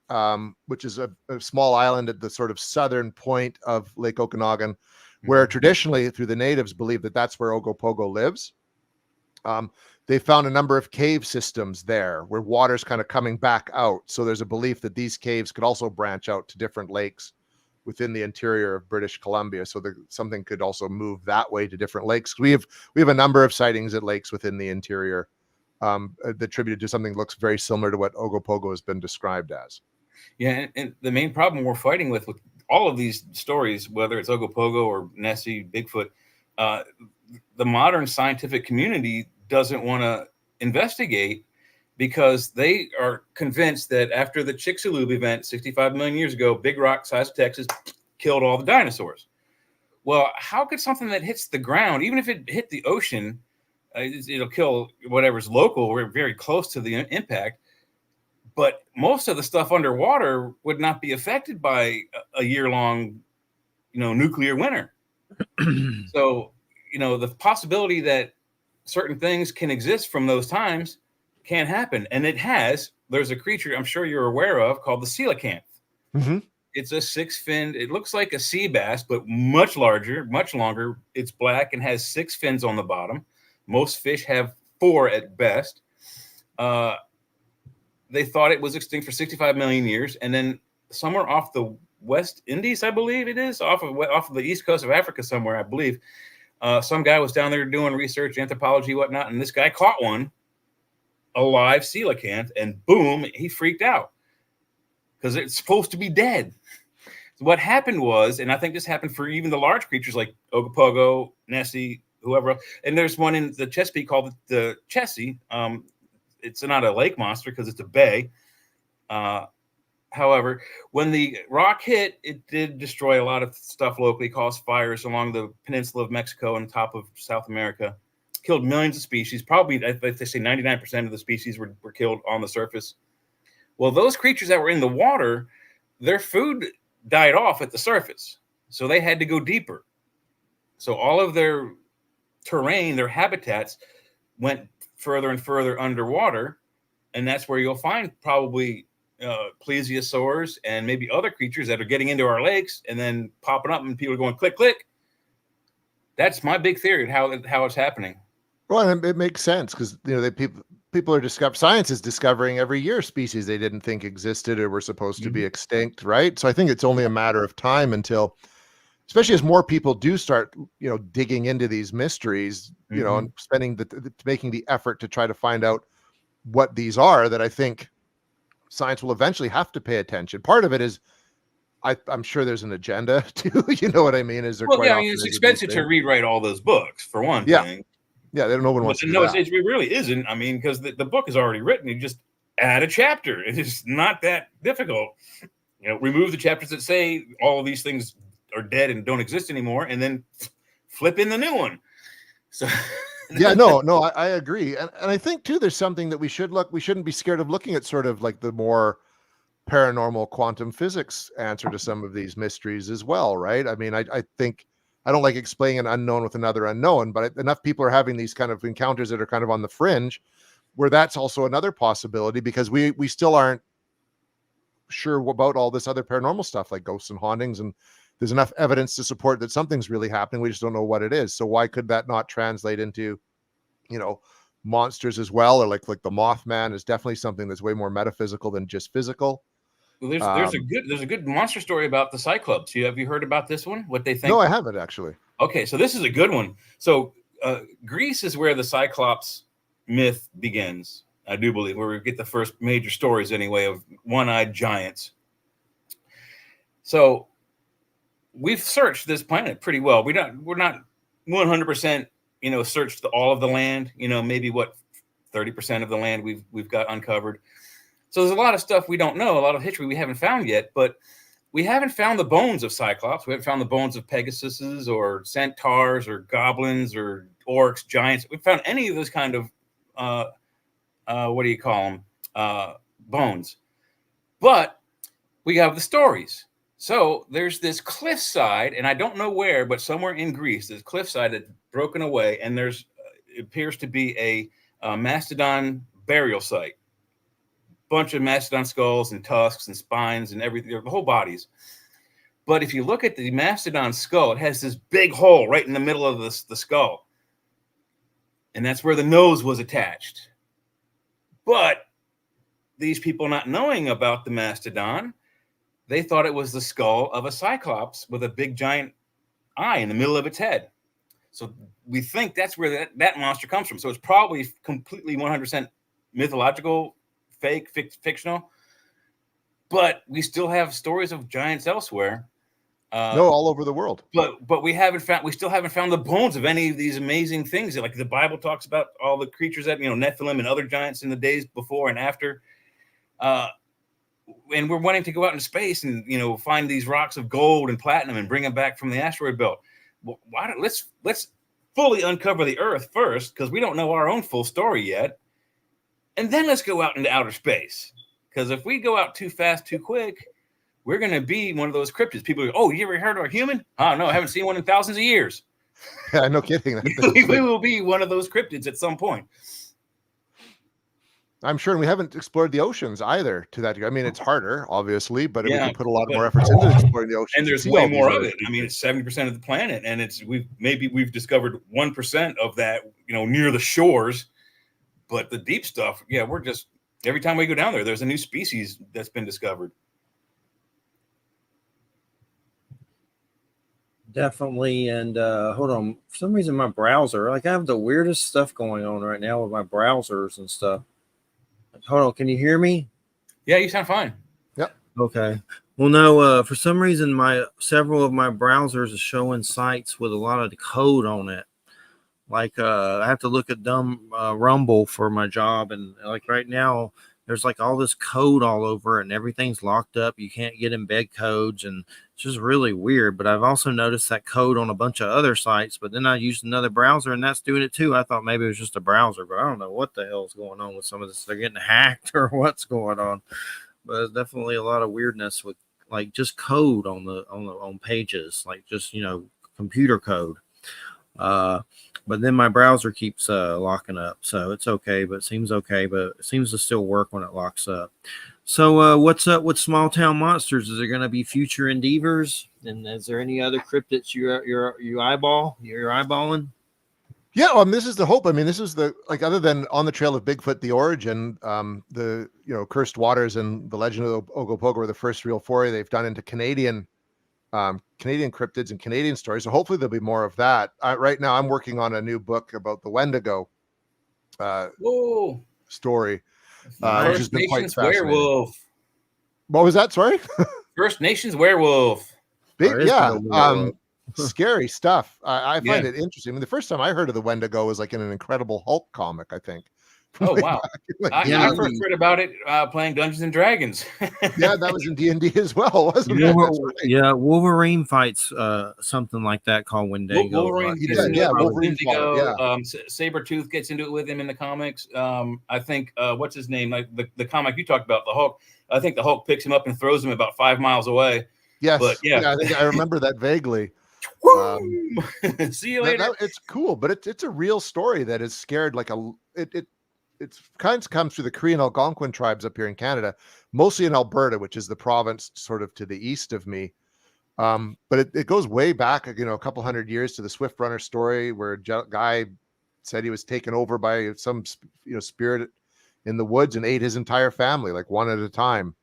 which is a small island at the sort of southern point of Lake Okanagan, where traditionally through the natives believe that that's where Ogopogo lives. They found a number of cave systems there where water's kind of coming back out. So there's a belief that these caves could also branch out to different lakes within the interior of British Columbia. So something could also move that way to different lakes. We have a number of sightings at lakes within the interior attributed to something that looks very similar to what Ogopogo has been described as. Yeah, and the main problem we're fighting with all of these stories, whether it's Ogopogo or Nessie, Bigfoot, the modern scientific community doesn't want to investigate because they are convinced that after the Chicxulub event 65 million years ago, big rock size of Texas killed all the dinosaurs. Well, how could something that hits the ground, even if it hit the ocean, it'll kill whatever's local, we're very close to the impact, but most of the stuff underwater would not be affected by a year-long, nuclear winter. So, the possibility that certain things can exist from those times can happen. And it has. There's a creature I'm sure you're aware of called the coelacanth. Mm-hmm. It's a 6-finned, it looks like a sea bass, but much larger, much longer. It's black and has 6 fins on the bottom. Most fish have 4 at best. they thought it was extinct for 65 million years, and then somewhere off the West Indies, I believe it is, off of the east coast of Africa somewhere, I believe, some guy was down there doing research, anthropology, whatnot, and this guy caught one, a live coelacanth, and boom, he freaked out because it's supposed to be dead. So what happened was, and I think this happened for even the large creatures like Ogopogo, Nessie, whoever else, and there's one in the Chesapeake called the Chessie. It's not a lake monster because it's a bay. However, when the rock hit, it did destroy a lot of stuff locally, caused fires along the peninsula of Mexico and the top of South America, killed millions of species. Probably, they say 99% of the species were killed on the surface. Well, those creatures that were in the water, their food died off at the surface. So they had to go deeper. So all of their terrain, their habitats went further and further underwater. And that's where you'll find probably plesiosaurs and maybe other creatures that are getting into our lakes and then popping up and people are going click, click. That's my big theory of how it's happening. Well, and it makes sense because, people are science is discovering every year species they didn't think existed or were supposed to be extinct, right? So I think it's only a matter of time until, especially as more people do start, digging into these mysteries, and making the effort to try to find out what these are, that I think science will eventually have to pay attention. Part of it is, I'm sure there's an agenda too. You know what I mean? It's expensive to rewrite all those books for one thing. Yeah, no one wants to do that. It really isn't. I mean, because the book is already written. You just add a chapter. It's not that difficult. Remove the chapters that say all of these things are dead and don't exist anymore, and then flip in the new one. So yeah, no, I agree. And I think too, there's something that we shouldn't be scared of looking at, sort of like the more paranormal quantum physics answer to some of these mysteries as well, right? I mean, I think, I don't like explaining an unknown with another unknown, but enough people are having these kind of encounters that are kind of on the fringe where that's also another possibility, because we still aren't sure about all this other paranormal stuff like ghosts and hauntings, and there's enough evidence to support that something's really happening. We just don't know what it is. So why could that not translate into, monsters as well? Or like the Mothman is definitely something that's way more metaphysical than just physical. Well, there's a good monster story about the Cyclops. Have you heard about this one? What they think? No, I haven't actually. Okay, so this is a good one. So Greece is where the Cyclops myth begins, I do believe, where we get the first major stories anyway of one-eyed giants. So we've searched this planet pretty well. We're not 100%, searched all of the land. Maybe 30% of the land we've got uncovered. So there's a lot of stuff we don't know, a lot of history we haven't found yet, but we haven't found the bones of Cyclops. We haven't found the bones of Pegasuses or centaurs or goblins or orcs, giants. We found any of those kind of, bones. But we have the stories. So there's this cliffside, and I don't know where, but somewhere in Greece, there's a cliffside that's broken away, and it appears to be a mastodon burial site. Bunch of mastodon skulls and tusks and spines and everything, the whole bodies. But if you look at the mastodon skull, it has this big hole right in the middle of the skull. And that's where the nose was attached. But these people not knowing about the mastodon, they thought it was the skull of a cyclops with a big giant eye in the middle of its head. So we think that's where that monster comes from. So it's probably completely 100% mythological, fake, fictional, but we still have stories of giants elsewhere. All over the world. But we still haven't found the bones of any of these amazing things. Like the Bible talks about all the creatures that, Nephilim and other giants in the days before and after. And we're wanting to go out into space and, find these rocks of gold and platinum and bring them back from the asteroid belt. Well, let's fully uncover the Earth first, because we don't know our own full story yet. And then let's go out into outer space. Because if we go out too fast, too quick, we're going to be one of those cryptids. People go, oh, you ever heard of a human? Oh, no, I haven't seen one in thousands of years. Yeah, no kidding. We will be one of those cryptids at some point. I'm sure. And we haven't explored the oceans either to that degree. I mean, it's harder, obviously, but we can put a lot more efforts into exploring the oceans. And there's way more of it. I mean, it's 70% of the planet. And we've discovered 1% of that, near the shores. But the deep stuff, we're just Every time we go down there, there's a new species that's been discovered. Definitely. And hold on, for some reason my browser, like I have the weirdest stuff going on right now with my browsers and stuff. Hold on, can you hear me? Yeah, you sound fine. Yep. Okay. Well, no, for some reason several of my browsers are showing sites with a lot of the code on it. Like I have to look at dumb Rumble for my job, and like right now there's like all this code all over it and everything's locked up. You can't get embed codes, and it's just really weird. But I've also noticed that code on a bunch of other sites, but then I used another browser and that's doing it too. I thought maybe it was just a browser, but I don't know what the hell is going on with some of this. They're getting hacked or what's going on. But there's definitely a lot of weirdness with like just code on pages, like just computer code. But then my browser keeps locking up, so it's okay. But it seems okay, but it seems to still work when it locks up. So what's up with Small Town Monsters? Is there going to be future endeavors? And is there any other cryptids you're eyeballing? Yeah, well, this is the hope. I mean, this is the other than On the Trail of Bigfoot, the origin, the Cursed Waters and the Legend of Ogopogo were the first real foray they've done into Canadian cryptids and Canadian stories. So hopefully there'll be more of that. Right now, I'm working on a new book about the Wendigo story, which has been quite fascinating. Werewolf. What was that? Sorry, First Nations werewolf. Scary stuff. I find it interesting. I mean, the first time I heard of the Wendigo was like in an Incredible Hulk comic, I think. Oh wow! I first read about it playing Dungeons and Dragons. Yeah, that was in D&D as well, wasn't it? Right. Yeah, Wolverine fights something like that called Wendigo. Wolverine, Wolverine. Sabretooth gets into it with him in the comics. I think what's his name? Like the comic you talked about, the Hulk. I think the Hulk picks him up and throws him about 5 miles away. Yes, but I think I remember that vaguely. See you later. It's cool, but it's a real story that is scared like it's kind of comes through the Cree and Algonquin tribes up here in Canada, mostly in Alberta, which is the province sort of to the east of me. But it goes way back, a couple hundred years to the Swift Runner story, where a guy said he was taken over by some spirit in the woods and ate his entire family, like one at a time.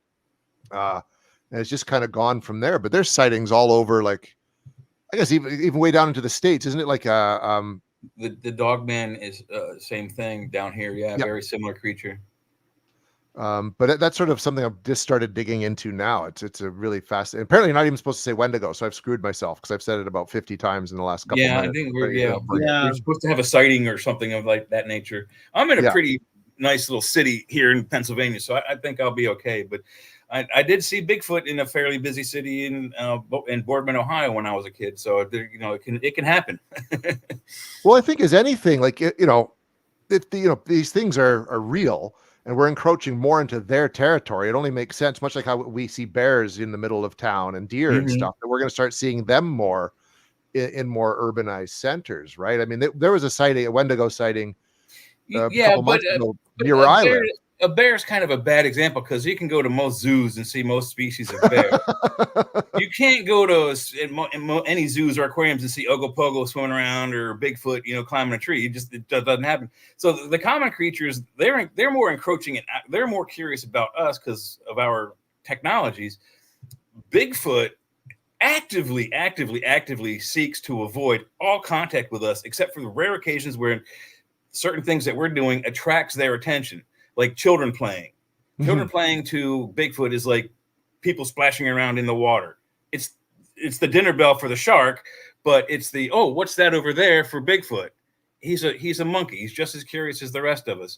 And it's just kind of gone from there. But there's sightings all over, like I guess even way down into the States, isn't it? Like the Dogman is same thing down here. Yeah, very similar creature. But that's sort of something I've just started digging into now. It's a really fascinating. Apparently, you're not even supposed to say Wendigo, so I've screwed myself because I've said it about 50 times in the last couple. Yeah, minutes. I think we're supposed to have a sighting or something of like that nature. I'm in a pretty nice little city here in Pennsylvania, so I think I'll be okay. But I did see Bigfoot in a fairly busy city in Boardman, Ohio, when I was a kid. So it can happen. Well, I think as anything, like these things are real, and we're encroaching more into their territory. It only makes sense, much like how we see bears in the middle of town and deer and stuff, that we're going to start seeing them more in more urbanized centers, right? I mean, there was a Wendigo sighting a couple months ago near where I live. A bear is kind of a bad example because you can go to most zoos and see most species of bear. You can't go to any zoos or aquariums and see Ogopogo swimming around or Bigfoot, climbing a tree. It doesn't happen. So the common creatures, they're more encroaching and they're more curious about us because of our technologies. Bigfoot actively seeks to avoid all contact with us, except for the rare occasions where certain things that we're doing attracts their attention. Like children playing. Children playing to Bigfoot is like people splashing around in the water. It's the dinner bell for the shark, but it's the what's that over there for Bigfoot? He's a monkey. He's just as curious as the rest of us,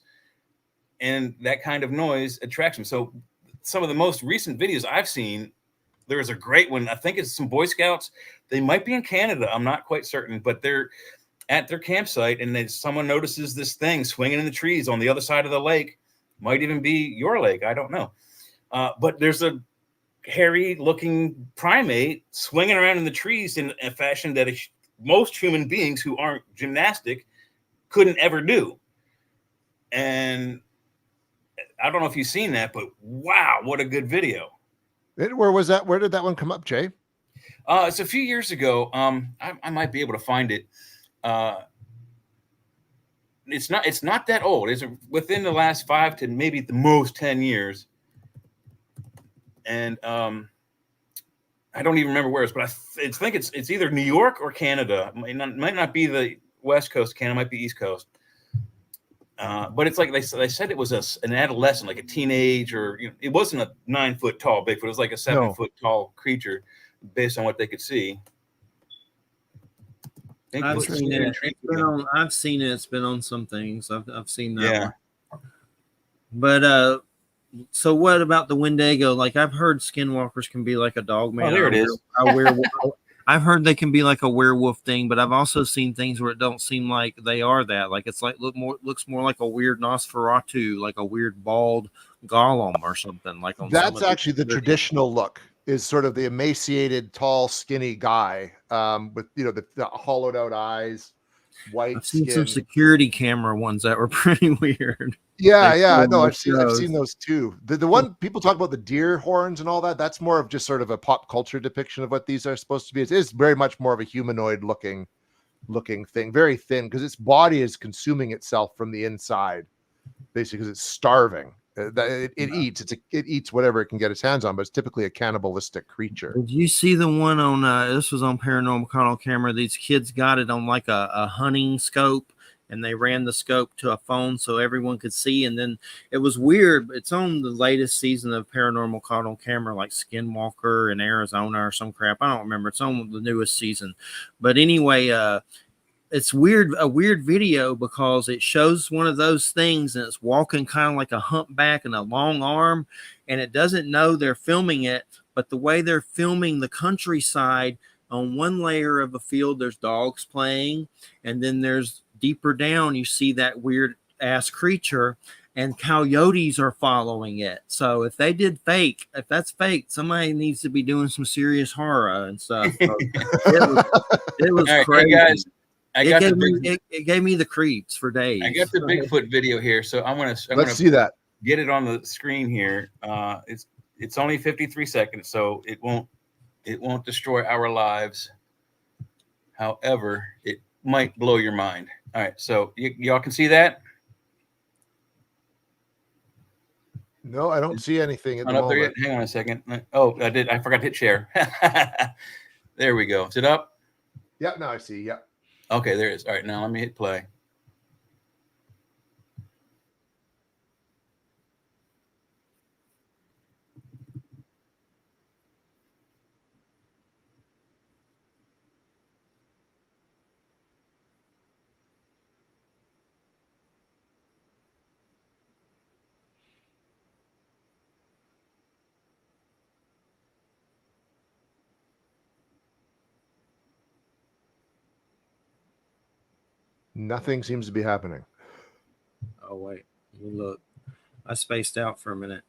and that kind of noise attracts him. So some of the most recent videos I've seen, there is a great one. I think it's some Boy Scouts. They might be in Canada. I'm not quite certain, but they're at their campsite, and someone notices this thing swinging in the trees on the other side of the lake. Might even be your lake. I don't know. But there's a hairy-looking primate swinging around in the trees in a fashion that most human beings who aren't gymnastic couldn't ever do. And I don't know if you've seen that, but wow, what a good video. Where was that? Where did that one come up, Jay? It's a few years ago. I might be able to find it. it's not that old. It's within the last 5 to maybe the most 10 years. And I don't even remember where it's, but I think it's either New York or Canada. It might not be the West Coast of Canada, might be East Coast. But it's like they said it was an adolescent, like a teenage, or it wasn't a 9 foot tall Bigfoot. It was like a 7 foot tall creature, based on what they could see. I've seen it. I've seen it. It's been on some things. I've seen that one. But so what about the Wendigo? Like I've heard skinwalkers can be like a dog man. Oh, there it is. A werewolf. I've heard they can be like a werewolf thing, but I've also seen things where it don't seem like they are that. Like it's like looks more like a weird Nosferatu, like a weird bald golem or something. Like on that's actually the traditional look. Is sort of the emaciated, tall, skinny guy with the hollowed out eyes, white skin. I've seen some security camera ones that were pretty weird. Yeah, no, I've seen those too. The one people talk about the deer horns and all that. That's more of just sort of a pop culture depiction of what these are supposed to be. It is very much more of a humanoid looking thing, very thin because its body is consuming itself from the inside, basically because it's starving. It eats whatever it can get its hands on, but it's typically a cannibalistic creature. Did you see the one on this was on Paranormal Con camera? These kids got it on like a hunting scope, and they ran the scope to a phone so everyone could see. And then it was weird. It's on the latest season of Paranormal Con camera, like Skinwalker in Arizona or some crap. I don't remember. It's on the newest season. But anyway, it's weird, a weird video because it shows one of those things and it's walking kind of like a humpback and a long arm, and it doesn't know they're filming it, but the way they're filming the countryside, on one layer of a field there's dogs playing, and then there's deeper down you see that weird ass creature, and coyotes are following it. So if that's fake, somebody needs to be doing some serious horror and stuff. So it was right, crazy. Hey guys, it gave me the creeps for days. I got the Bigfoot video here, so let's see that. Get it on the screen here. It's only 53 seconds, so it won't destroy our lives. However, it might blow your mind. All right, so y'all can see that? No, I don't see anything at the moment. There yet? Hang on a second. Oh, I did. I forgot to hit share. There we go. Is it up? Yeah, now I see. Yeah. Okay, there it is. All right, now let me hit play. Nothing seems to be happening. Oh, wait. Look. I spaced out for a minute.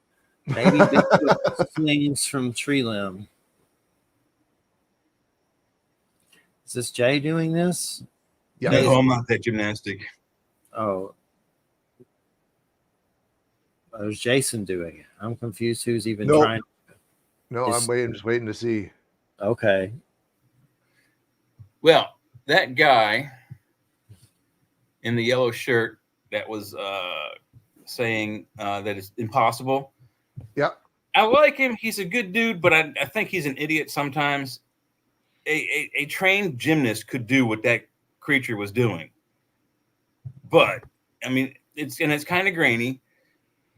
Baby Bigfoot swings from tree limb. Is this Jay doing this? Yeah. No, I'm not that gymnastic. Oh. It was Jason doing it. I'm confused who's even trying. No, I'm just waiting to see. Okay. Well, that guy in the yellow shirt that was saying that it's impossible. Yeah. I like him. He's a good dude, but I think he's an idiot sometimes. A trained gymnast could do what that creature was doing. But, I mean, it's kind of grainy.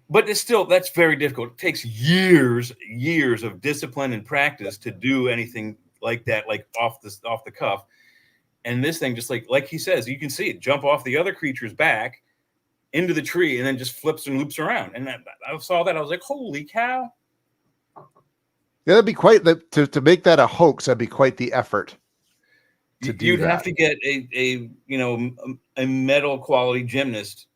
But that's very difficult. It takes years of discipline and practice to do anything like that, like off the cuff. And this thing, just like he says, you can see it jump off the other creature's back into the tree and then just flips and loops around. And I saw that. I was like, holy cow. Yeah, that'd be quite to make that a hoax. That'd be quite the effort. You'd have to get a medal quality gymnast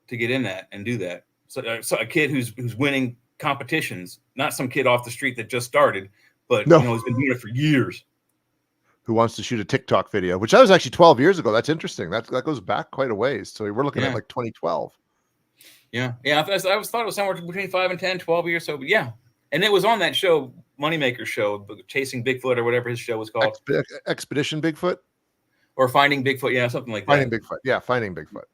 to get in that and do that. So a kid who's winning competitions, not some kid off the street that just started, but has been doing it for years. Who wants to shoot a TikTok video, which that was actually 12 years ago. That's interesting. That goes back quite a ways. So we're looking at like 2012. Yeah. I thought it was somewhere between 5 and 10, 12 years. So, but yeah. And it was on that show, Moneymaker show, Chasing Bigfoot or whatever his show was called. Expedition Bigfoot? Or Finding Bigfoot. Yeah, something like that. Finding Bigfoot. Yeah, Finding Bigfoot.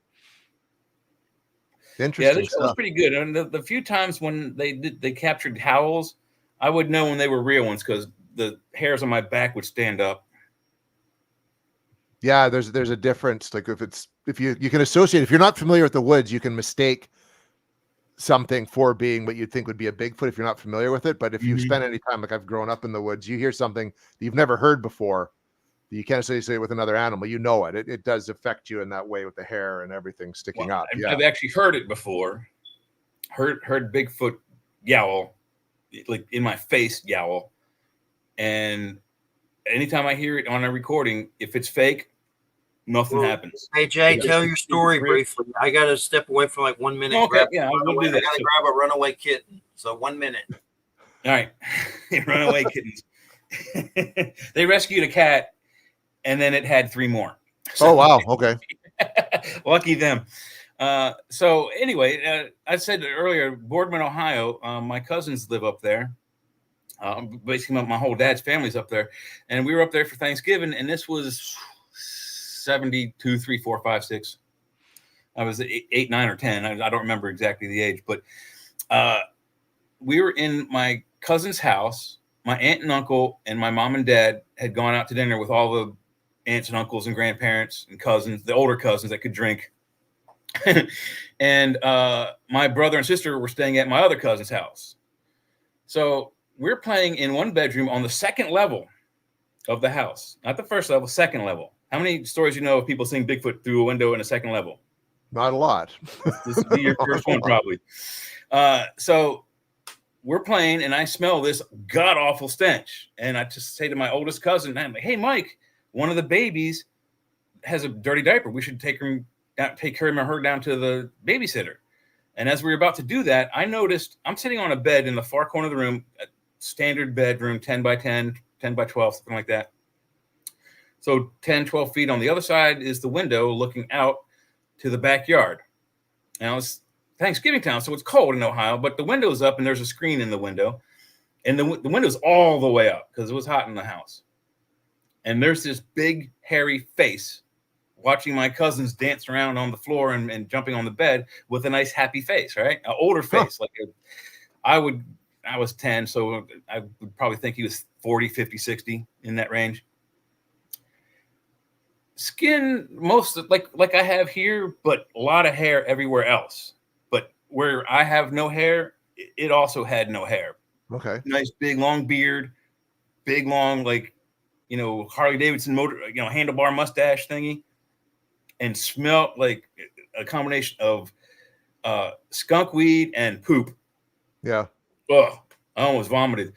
Interesting this show was pretty good. And the few times when they captured howls, I would know when they were real ones because the hairs on my back would stand up. Yeah, there's a difference. Like if you can associate, if you're not familiar with the woods, you can mistake something for being what you'd think would be a Bigfoot if you're not familiar with it. But if you've spent any time, like I've grown up in the woods, you hear something that you've never heard before, that you can't associate with another animal. You know it. It does affect you in that way with the hair and everything sticking up. I've actually heard it before. Heard Bigfoot yowl, like in my face yowl. And anytime I hear it on a recording, if it's fake, nothing happens. Hey Jay, tell your story briefly. I gotta step away for like 1 minute. Okay, I gotta grab a runaway kitten. So 1 minute. All right. Runaway kittens. They rescued a cat and then it had 3 more. So, oh wow, okay. Lucky them. So anyway, I said earlier, Boardman, Ohio, my cousins live up there. Basically my whole dad's family's up there, and we were up there for Thanksgiving, and this was 72, 3, 4, 5, 6. I was 8, 9, or 10. I don't remember exactly the age, but we were in my cousin's house. My aunt and uncle and my mom and dad had gone out to dinner with all the aunts and uncles and grandparents and cousins, the older cousins that could drink. And my brother and sister were staying at my other cousin's house. So we're playing in one bedroom on the second level of the house, not the first level, second level. How many stories you know of people seeing Bigfoot through a window in a second level? Not a lot. This would be your first one, probably. So we're playing, and I smell this god awful stench. And I just say to my oldest cousin, I'm like, "Hey, Mike, one of the babies has a dirty diaper. We should take her down to the babysitter." And as we were about to do that, I noticed I'm sitting on a bed in the far corner of the room, a standard bedroom, 10 by 10, 10 by 12, something like that. So 10, 12 feet on the other side is the window looking out to the backyard. Now it's Thanksgiving time, so it's cold in Ohio, but the window's up and there's a screen in the window. And the window's all the way up because it was hot in the house. And there's this big, hairy face watching my cousins dance around on the floor and jumping on the bed with a nice, happy face, right? An older face. I was 10, so I would probably think he was 40, 50, 60 in that range. Skin, most like I have here, but a lot of hair everywhere else. But where I have no hair, it also had no hair. Okay. Nice, big, long beard, big, long, Harley Davidson motor, handlebar mustache thingy, and smelled like a combination of skunk weed and poop. Yeah. Ugh, I almost vomited.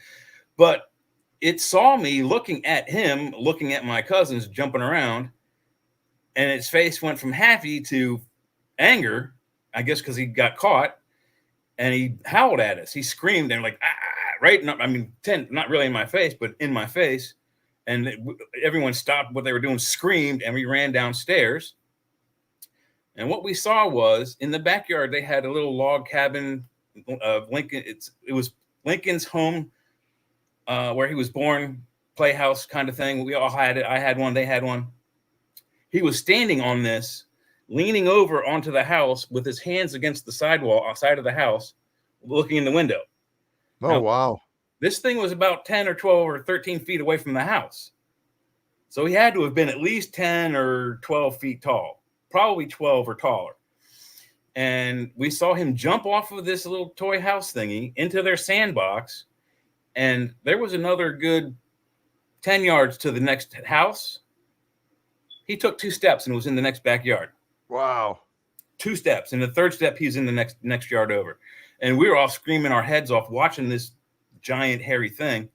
But it saw me looking at him, looking at my cousins jumping around, and its face went from happy to anger, I guess because he got caught, and he howled at us. He screamed and like, right? Not really in my face, but in my face. And everyone stopped what they were doing, screamed, and we ran downstairs. And what we saw was in the backyard, they had a little log cabin of Lincoln. It was Lincoln's home where he was born, playhouse kind of thing. We all had it. I had one. They had one. He was standing on this, leaning over onto the house with his hands against the sidewall outside of the house, looking in the window. Oh, now, wow. This thing was about 10 or 12 or 13 feet away from the house. So he had to have been at least 10 or 12 feet tall, probably 12 or taller. And we saw him jump off of this little toy house thingy into their sandbox. And there was another good 10 yards to the next house. He took 2 steps and was in the next backyard. Wow. 2 steps. And the third step, he's in the next yard over. And we were all screaming our heads off watching this giant hairy thing.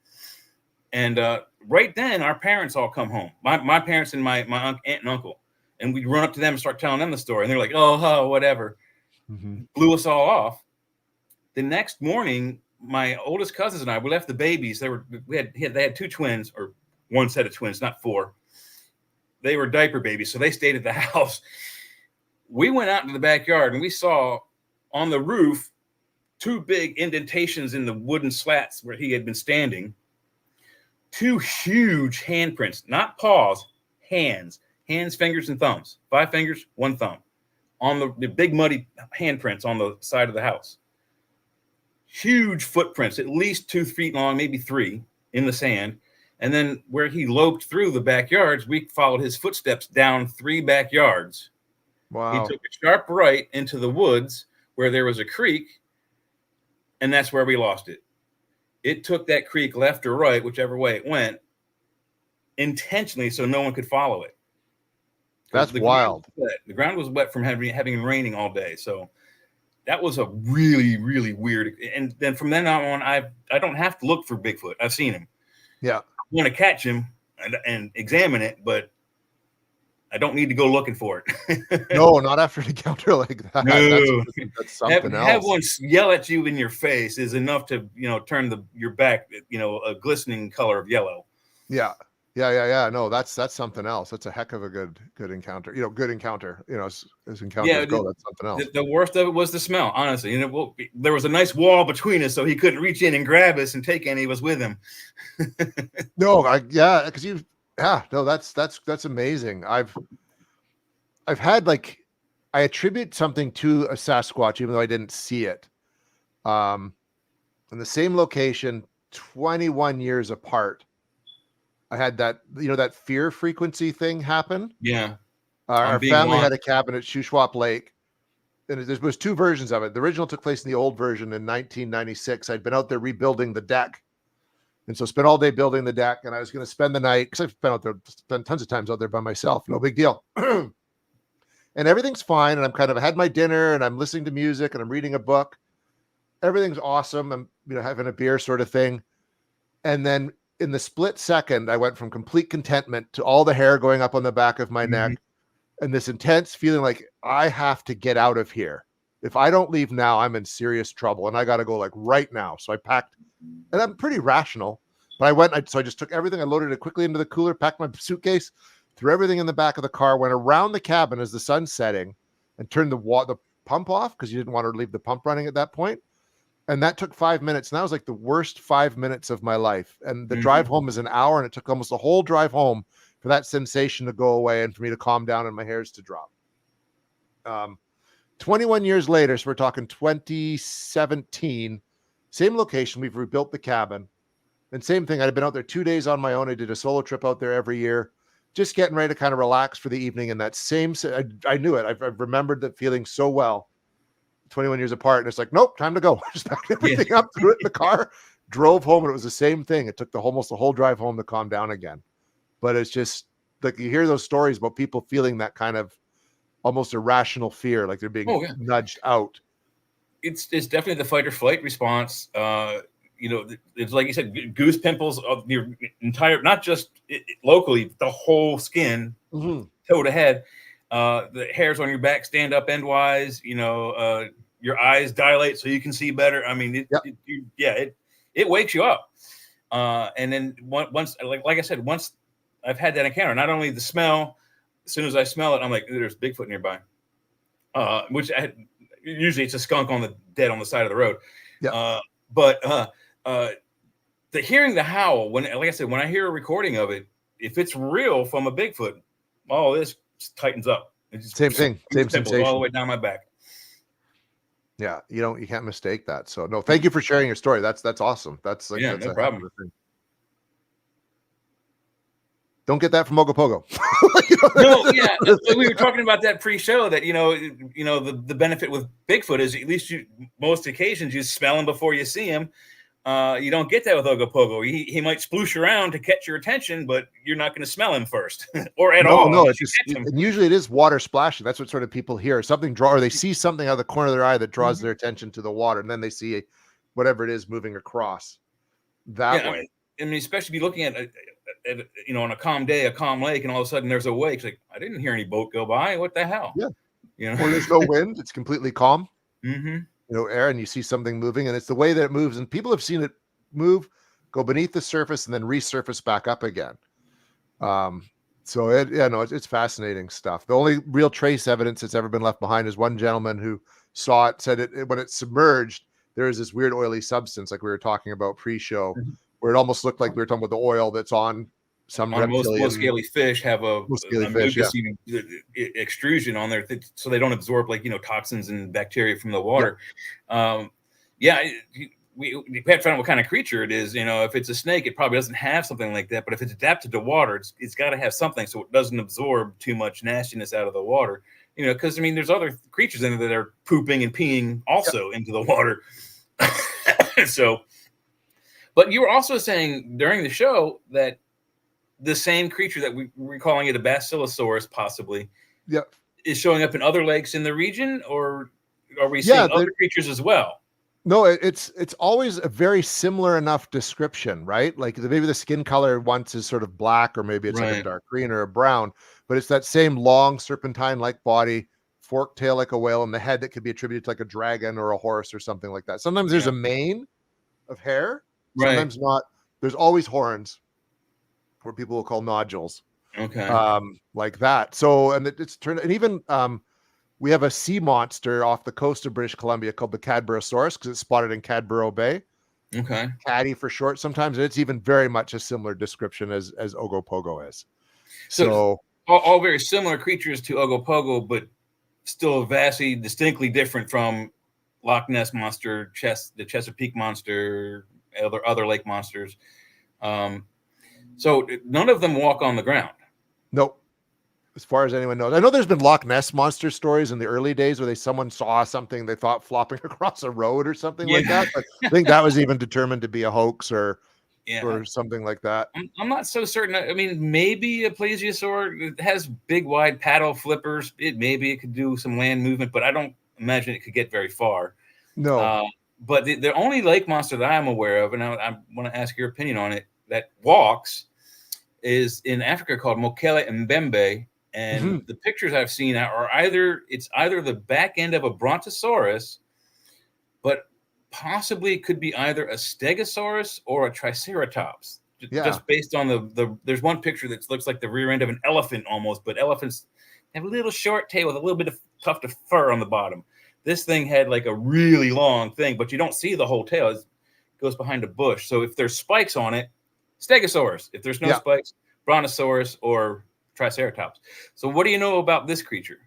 And right then, our parents all come home. My parents and my aunt and uncle. And we run up to them and start telling them the story. And they're like, oh whatever. Mm-hmm. Blew us all off. The next morning, my oldest cousins and I, we left the babies. They had 2 twins, or one set of twins, not 4. They were diaper babies, so they stayed at the house. We went out into the backyard and we saw on the roof 2 big indentations in the wooden slats where he had been standing. 2 huge handprints, not paws, hands, fingers, and thumbs. 5 fingers, 1 thumb. on the big muddy handprints on the side of the house. Huge footprints, at least 2 feet long, maybe 3 in the sand. And then where he loped through the backyards, we followed his footsteps down 3 backyards. Wow. He took a sharp right into the woods where there was a creek, and that's where we lost it. It took that creek left or right, whichever way it went, intentionally so no one could follow it. That's wild. The ground was wet from having raining all day. So that was a really, really weird. And then from then on, I don't have to look for Bigfoot. I've seen him. Yeah. I want to catch him and examine it, but I don't need to go looking for it. No, not after an encounter like that. No. That's something else. Have one yell at you in your face is enough to, turn your back, a glistening color of yellow. Yeah. No, that's something else. That's a heck of a good encounter. Good encounter. As encounters go, that's something else. The worst of it was the smell, honestly. There was a nice wall between us, so he couldn't reach in and grab us and take any of us with him. That's amazing. I've had I attribute something to a Sasquatch, even though I didn't see it. In the same location, 21 years apart. I had that, that fear frequency thing happen. Yeah. Our family had a cabin at Shuswap Lake, and there was 2 versions of it. The original took place in the old version in 1996. I'd been out there rebuilding the deck. And so spent all day building the deck, and I was going to spend the night, because I've spent tons of times out there by myself. No big deal. And everything's fine. And I'm had my dinner, and I'm listening to music, and I'm reading a book. Everything's awesome. I'm, having a beer sort of thing. And then in the split second, I went from complete contentment to all the hair going up on the back of my neck, and this intense feeling like I have to get out of here. If I don't leave now, I'm in serious trouble, and I got to go right now. So I packed, and I'm pretty rational, but I just took everything. I loaded it quickly into the cooler, packed my suitcase, threw everything in the back of the car, went around the cabin as the sun's setting, and turned the pump off because you didn't want to leave the pump running at that point. And that took 5 minutes. And that was the worst 5 minutes of my life. And the drive home is an hour, and it took almost the whole drive home for that sensation to go away and for me to calm down and my hairs to drop. 21 years later, so we're talking 2017, same location. We've rebuilt the cabin. And same thing. I'd been out there 2 days on my own. I did a solo trip out there every year, just getting ready to kind of relax for the evening. And that I knew it. I've remembered that feeling so well. 21 years apart, and it's nope, time to go. Just packed everything up, threw it in the car, drove home, and it was the same thing. It took almost the whole drive home to calm down again. But it's just you hear those stories about people feeling that kind of almost irrational fear, like they're being nudged out. It's definitely the fight or flight response. It's like you said, goose pimples of your entire, not just locally, the whole skin, toe to head. The hairs on your back stand up endwise, your eyes dilate so you can see better. I mean, it wakes you up. And then once, like I said, once I've had that encounter, not only the smell, as soon as I smell it, I'm like, there's Bigfoot nearby. Which usually it's a skunk dead on the side of the road. Yeah. But the hearing the howl, like I said, when I hear a recording of it, if it's real from a Bigfoot, all this tightens up. It's same thing, same sensation all the way down my back. Yeah, you can't mistake that. So no, thank you for sharing your story. That's awesome. That's that's no problem. Don't get that from Ogopogo. No, yeah, we were talking about that pre-show that the benefit with Bigfoot is at least most occasions you smell him before you see him. You don't get that with Ogopogo. He might sploosh around to catch your attention, but you're not going to smell him first or at all. No, and usually it is water splashing. That's what sort of people hear. Something or they see something out of the corner of their eye that draws their attention to the water, and then they see whatever it is moving across that way. I mean, especially if you're looking at on a calm day, a calm lake, and all of a sudden there's a wake. It's like, I didn't hear any boat go by. What the hell? Yeah. Or there's no wind. It's completely calm. Air, and you see something moving, and it's the way that it moves. And people have seen it move, go beneath the surface, and then resurface back up again. So it's fascinating stuff. The only real trace evidence that's ever been left behind is one gentleman who saw it, said when it submerged, there is this weird oily substance, like we were talking about pre-show, where it almost looked like we were talking about the oil that's on some on most reptilian scaly fish have a fish, mucus extrusion on there, so they don't absorb like toxins and bacteria from the water. We have to find out what kind of creature it is. If it's a snake, it probably doesn't have something like that. But if it's adapted to water, it's got to have something so it doesn't absorb too much nastiness out of the water. Because there's other creatures in there that are pooping and peeing also into the water. So, but you were also saying during the show that the same creature that we're calling it a Basilosaurus possibly, is showing up in other lakes in the region, or are we seeing other creatures as well? No, it's always a very similar enough description, right? Like maybe the skin color once is sort of black, or maybe it's like a dark green or a brown, but it's that same long serpentine-like body, forked tail like a whale, and the head that could be attributed to like a dragon or a horse or something like that. Sometimes there's a mane of hair, sometimes not. There's always horns, what people will call nodules. Okay. Like that. So, and it's turned, and even we have a sea monster off the coast of British Columbia called the Cadborosaurus because it's spotted in Cadboro Bay. Okay. Caddy for short sometimes. And it's even very much a similar description as Ogopogo is. So all very similar creatures to Ogopogo, but still vastly distinctly different from Loch Ness monster, the Chesapeake monster, other lake monsters. So none of them walk on the ground. Nope. As far as anyone knows. I know there's been Loch Ness monster stories in the early days where someone saw something they thought flopping across a road or something like that. But I think that was even determined to be a hoax or something like that. I'm not so certain. I mean, maybe a plesiosaur. It has big, wide paddle flippers. Maybe it could do some land movement, but I don't imagine it could get very far. No. But the only lake monster that I'm aware of, and I want to ask your opinion on it, that walks is in Africa called Mokele Mbembe. And the pictures I've seen are either the back end of a brontosaurus, but possibly it could be either a stegosaurus or a triceratops. Just based on there's one picture that looks like the rear end of an elephant almost, but elephants have a little short tail with a little bit of tuft of fur on the bottom. This thing had like a really long thing, but you don't see the whole tail. It goes behind a bush. So if there's spikes on it, stegosaurus. If there's no spikes, brontosaurus or triceratops. So what do you know about this creature?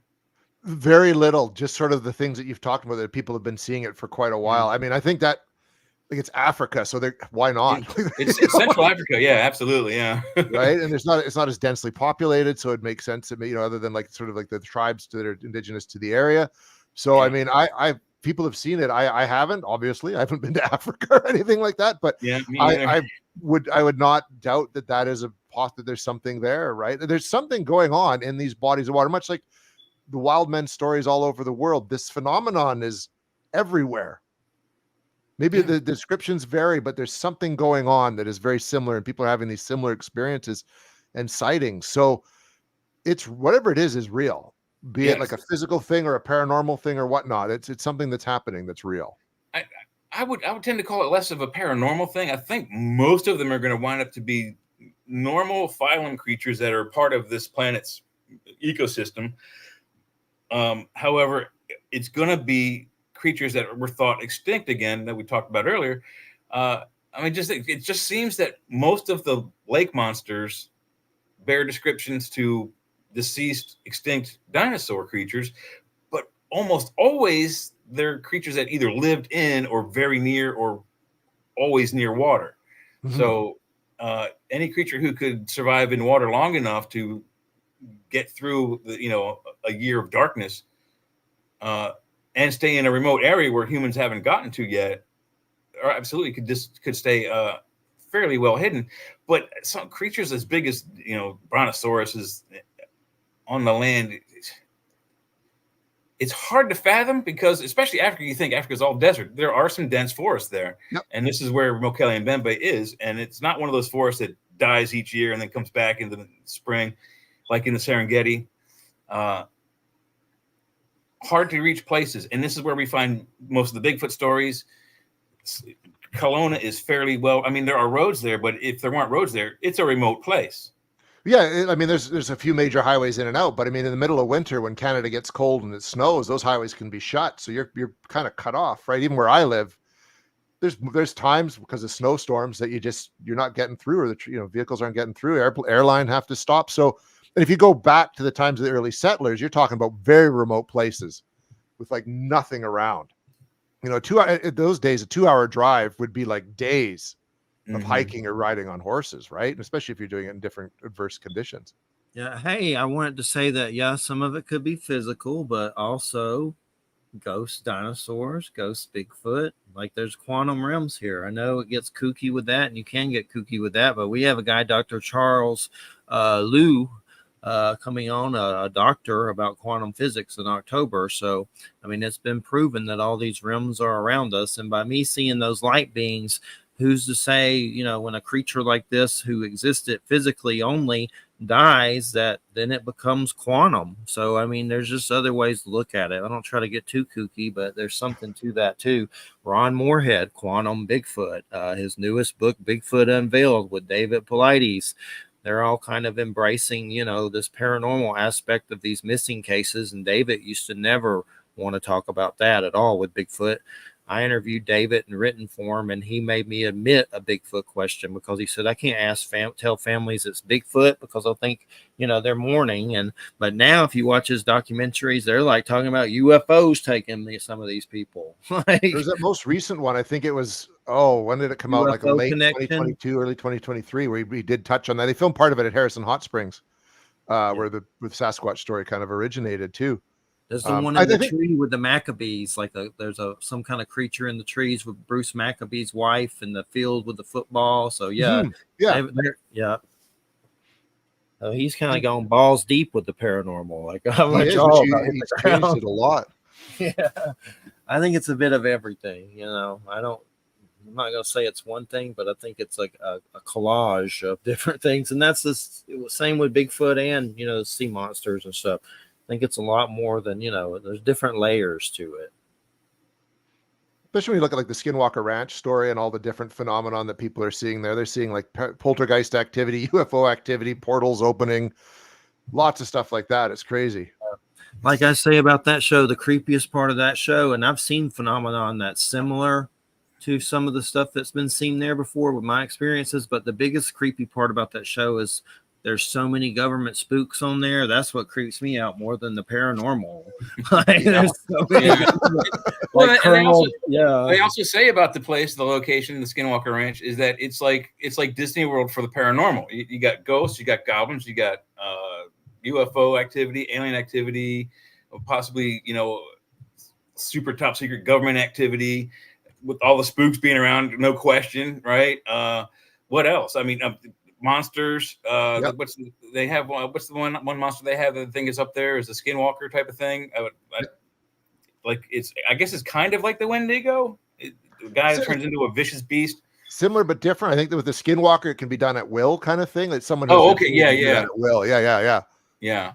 Very little, just sort of the things that you've talked about that people have been seeing it for quite a while. I mean, I think that it's Africa, so why not? It's Central Africa, absolutely, right. And it's not as densely populated, so it makes sense to me, other than like sort of like the tribes that are indigenous to the area. So I mean, I people have seen it. I haven't, obviously. I haven't been to Africa or anything like that, but I would not doubt that is that there's something there, right? There's something going on in these bodies of water, much like the wild men stories all over the world. This phenomenon is everywhere. Maybe the descriptions vary, but there's something going on that is very similar, and people are having these similar experiences and sightings. So it's whatever it is real, be it like a physical thing or a paranormal thing or whatnot. It's something that's happening that's real. I would tend to call it less of a paranormal thing. I think most of them are going to wind up to be normal phylum creatures that are part of this planet's ecosystem. However, it's going to be creatures that were thought extinct again that we talked about earlier. I mean, it just seems that most of the lake monsters bear descriptions to deceased, extinct dinosaur creatures, but almost always they're creatures that either lived in or very near or always near water. So any creature who could survive in water long enough to get through a year of darkness and stay in a remote area where humans haven't gotten to yet, or absolutely could stay fairly well hidden. But some creatures as big as brontosaurus is on the land, it's hard to fathom, because especially Africa, you think Africa's all desert. There are some dense forests there. And this is where Mokele Mbembe is, and it's not one of those forests that dies each year and then comes back in the spring like in the Serengeti. Hard to reach places, and this is where we find most of the Bigfoot stories. Kelowna is fairly well, I mean, there are roads there, but if there weren't roads there, it's a remote place. Yeah, I mean, there's a few major highways in and out, but I mean, in the middle of winter when Canada gets cold and it snows, those highways can be shut, so you're kind of cut off, right? Even where I live, there's times because of snowstorms that you're not getting through, or the vehicles aren't getting through. Airline have to stop. So, and if you go back to the times of the early settlers, you're talking about very remote places with like nothing around. Those days, a 2-hour drive would be like days of hiking or riding on horses, right? And especially if you're doing it in different adverse conditions. Yeah. Hey, I wanted to say that, yeah, some of it could be physical, but also ghost dinosaurs, ghost Bigfoot. Like there's quantum realms here. I know it gets kooky with that, and you can get kooky with that, but we have a guy, Dr. Charles Liu, coming on, a doctor about quantum physics in October. So, I mean, it's been proven that all these realms are around us. And by me seeing those light beings, who's to say, when a creature like this who existed physically only dies, that then it becomes quantum. So, I mean, there's just other ways to look at it. I don't try to get too kooky, but there's something to that too. Ron Moorhead, Quantum Bigfoot, his newest book, Bigfoot Unveiled, with David Paulides. They're all kind of embracing, this paranormal aspect of these missing cases. And David used to never want to talk about that at all with Bigfoot. I interviewed David in written form, and he made me admit a Bigfoot question because he said, I can't tell families it's Bigfoot because they'll think, they're mourning. But now if you watch his documentaries, they're like talking about UFOs taking some of these people. There's that most recent one. I think it was, when did it come out? Like late Connection? 2022, early 2023, where he did touch on that. They filmed part of it at Harrison Hot Springs, where the Sasquatch story kind of originated too. There's the one in the tree with the Maccabees, like there's some kind of creature in the trees with Bruce Maccabee's wife in the field with the football. So yeah. So he's kind of going balls deep with the paranormal. Like he's changed it a lot. Yeah, I think it's a bit of everything. I'm not gonna say it's one thing, but I think it's like a collage of different things, and that's the same with Bigfoot and sea monsters and stuff. I think it's a lot more than, there's different layers to it. Especially when you look at like the Skinwalker Ranch story and all the different phenomenon that people are seeing there. They're seeing like poltergeist activity, UFO activity, portals opening, lots of stuff like that. It's crazy. Like I say about that show, the creepiest part of that show, and I've seen phenomenon that's similar to some of the stuff that's been seen there before with my experiences, but the biggest creepy part about that show is there's so many government spooks on there. That's what creeps me out more than the paranormal. There's so many. They also say about the place, the location, the Skinwalker Ranch, is that it's like Disney World for the paranormal. You got ghosts, you got goblins, you got UFO activity, alien activity, possibly super top secret government activity, with all the spooks being around, no question, right? What else? I mean. Monsters. What's the one monster they have that I think is up there is the Skinwalker type of thing. I guess it's kind of like the Wendigo, the guy that turns into a vicious beast. Similar but different. I think that with the Skinwalker, it can be done at will, kind of thing. Like someone. At will. Yeah.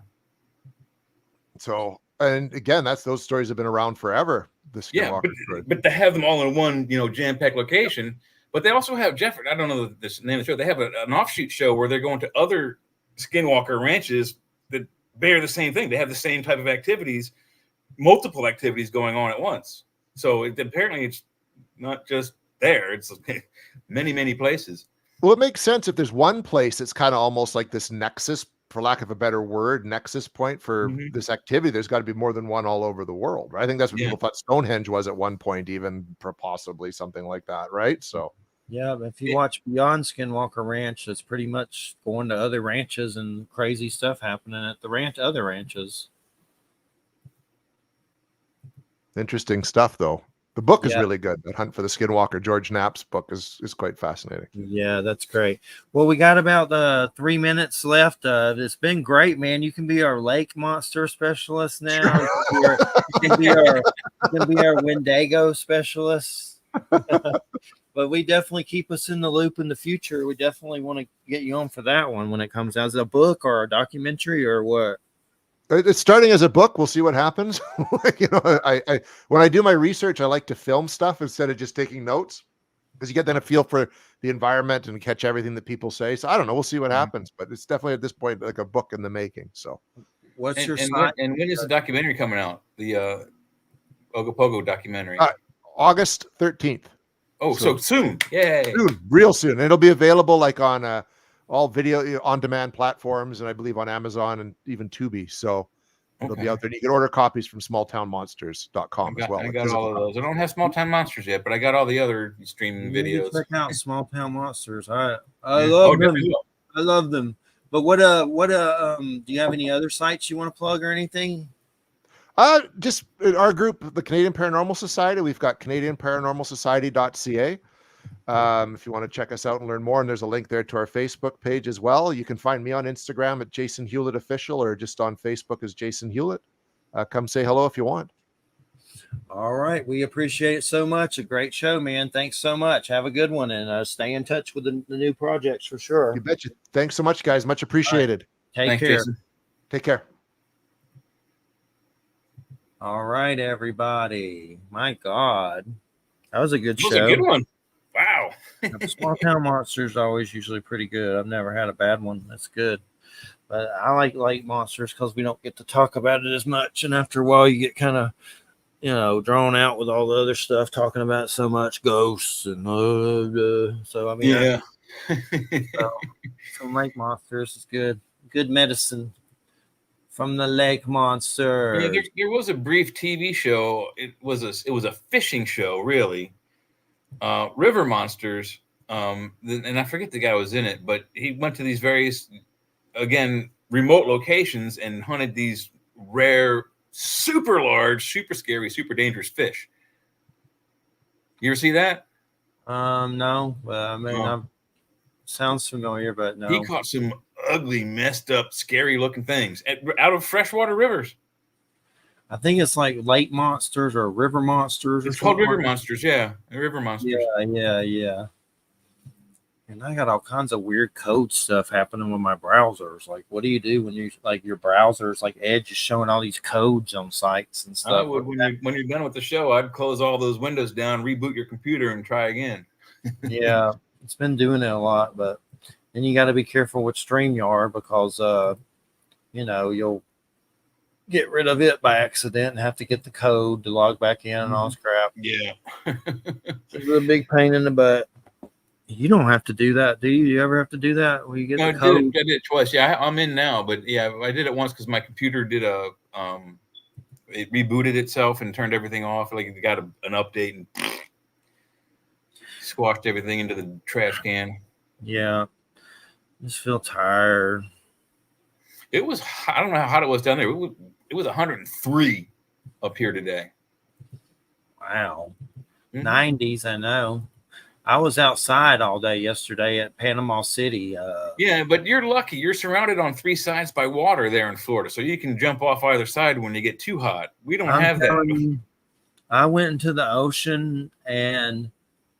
So, and again, those stories have been around forever. The Skinwalker story. But to have them all in one, jam-packed location. But they also have I don't know the name of the show. They have an offshoot show where they're going to other Skinwalker ranches that bear the same thing. They have the same type of activities, multiple activities going on at once. So apparently it's not just there. It's many, many places. Well, it makes sense if there's one place that's kind of almost like this nexus, for lack of a better word, nexus point for this activity. There's got to be more than one all over the world, right? I think that's what people thought Stonehenge was at one point, even possibly something like that, right? So yeah, but if you watch Beyond Skinwalker Ranch, it's pretty much going to other ranches and crazy stuff happening at the other ranches. Interesting stuff, though. The book is really good. That Hunt for the Skinwalker, George Knapp's book is quite fascinating. Yeah, that's great. Well, we got about 3 minutes left. It's been great, man. You can be our lake monster specialist now. You can be our Wendigo specialist. But we definitely keep us in the loop in the future. We definitely want to get you on for that one when it comes out as a book or a documentary or what. It's starting as a book. We'll see what happens. I when I do my research, I like to film stuff instead of just taking notes, because you get then a feel for the environment and catch everything that people say. So I don't know. We'll see what happens, but it's definitely at this point like a book in the making. So what's your site? And when is the documentary coming out? The Ogopogo documentary? August 13th. Oh, so soon. Yay. Soon, real soon. And it'll be available like on all video on demand platforms, and I believe on Amazon and even Tubi. So it'll be out there. You can order copies from smalltownmonsters.com as well. I got all of those. I don't have Small Town Monsters yet, but I got all the other streaming videos. Check out Small Town Monsters. I love them. I love them. But what do you have any other sites you want to plug or anything? Just in our group, the Canadian Paranormal Society, we've got canadianparanormalsociety.ca. If you want to check us out and learn more, and there's a link there to our Facebook page as well. You can find me on Instagram at Jason Hewlett Official, or just on Facebook as Jason Hewlett. Come say hello if you want. All right. We appreciate it so much. A great show, man. Thanks so much. Have a good one, and stay in touch with the new projects for sure. You betcha. Thanks so much, guys. Much appreciated. Right. Take care. Jason. Take care. All right, everybody. My God. That was a good show. That was a good one. Wow. Small Town Monsters are always usually pretty good. I've never had a bad one. That's good. But I like Lake Monsters because we don't get to talk about it as much. And after a while, you get kind of, drawn out with all the other stuff, talking about so much ghosts and so I mean, yeah. So Lake Monsters is good. Good medicine from the Lake Monsters. Yeah, there was a brief TV show. It was a fishing show, really. River Monsters. And I forget the guy who was in it, but he went to these various, again, remote locations and hunted these rare, super large, super scary, super dangerous fish. You ever see that? No. I mean, sounds familiar, but no. He caught some ugly, messed up, scary looking things out of freshwater rivers. I think it's like Lake Monsters or River Monsters. It's called River Monsters, yeah. River Monsters. Yeah. And I got all kinds of weird code stuff happening with my browsers. Like, what do you do when you your browsers, like Edge is showing all these codes on sites and stuff? I would, when you're done with the show, I'd close all those windows down, reboot your computer, and try again. Yeah, it's been doing it a lot, but then you got to be careful with StreamYard because you'll get rid of it by accident and have to get the code to log back in and all this crap. Yeah. It's a big pain in the butt. You don't have to do that, do you? You ever have to do that? Where you get the code? I did it twice. Yeah, I'm in now, but yeah, I did it once because my computer did it rebooted itself and turned everything off. Like it got an update and squashed everything into the trash can. Yeah, just feel tired. It was. I don't know how hot it was down there. It was 103 up here today. Wow, 90s. I know. I was outside all day yesterday at Panama City. Yeah, but you're lucky. You're surrounded on three sides by water there in Florida, so you can jump off either side when you get too hot. We don't have that. I went into the ocean, and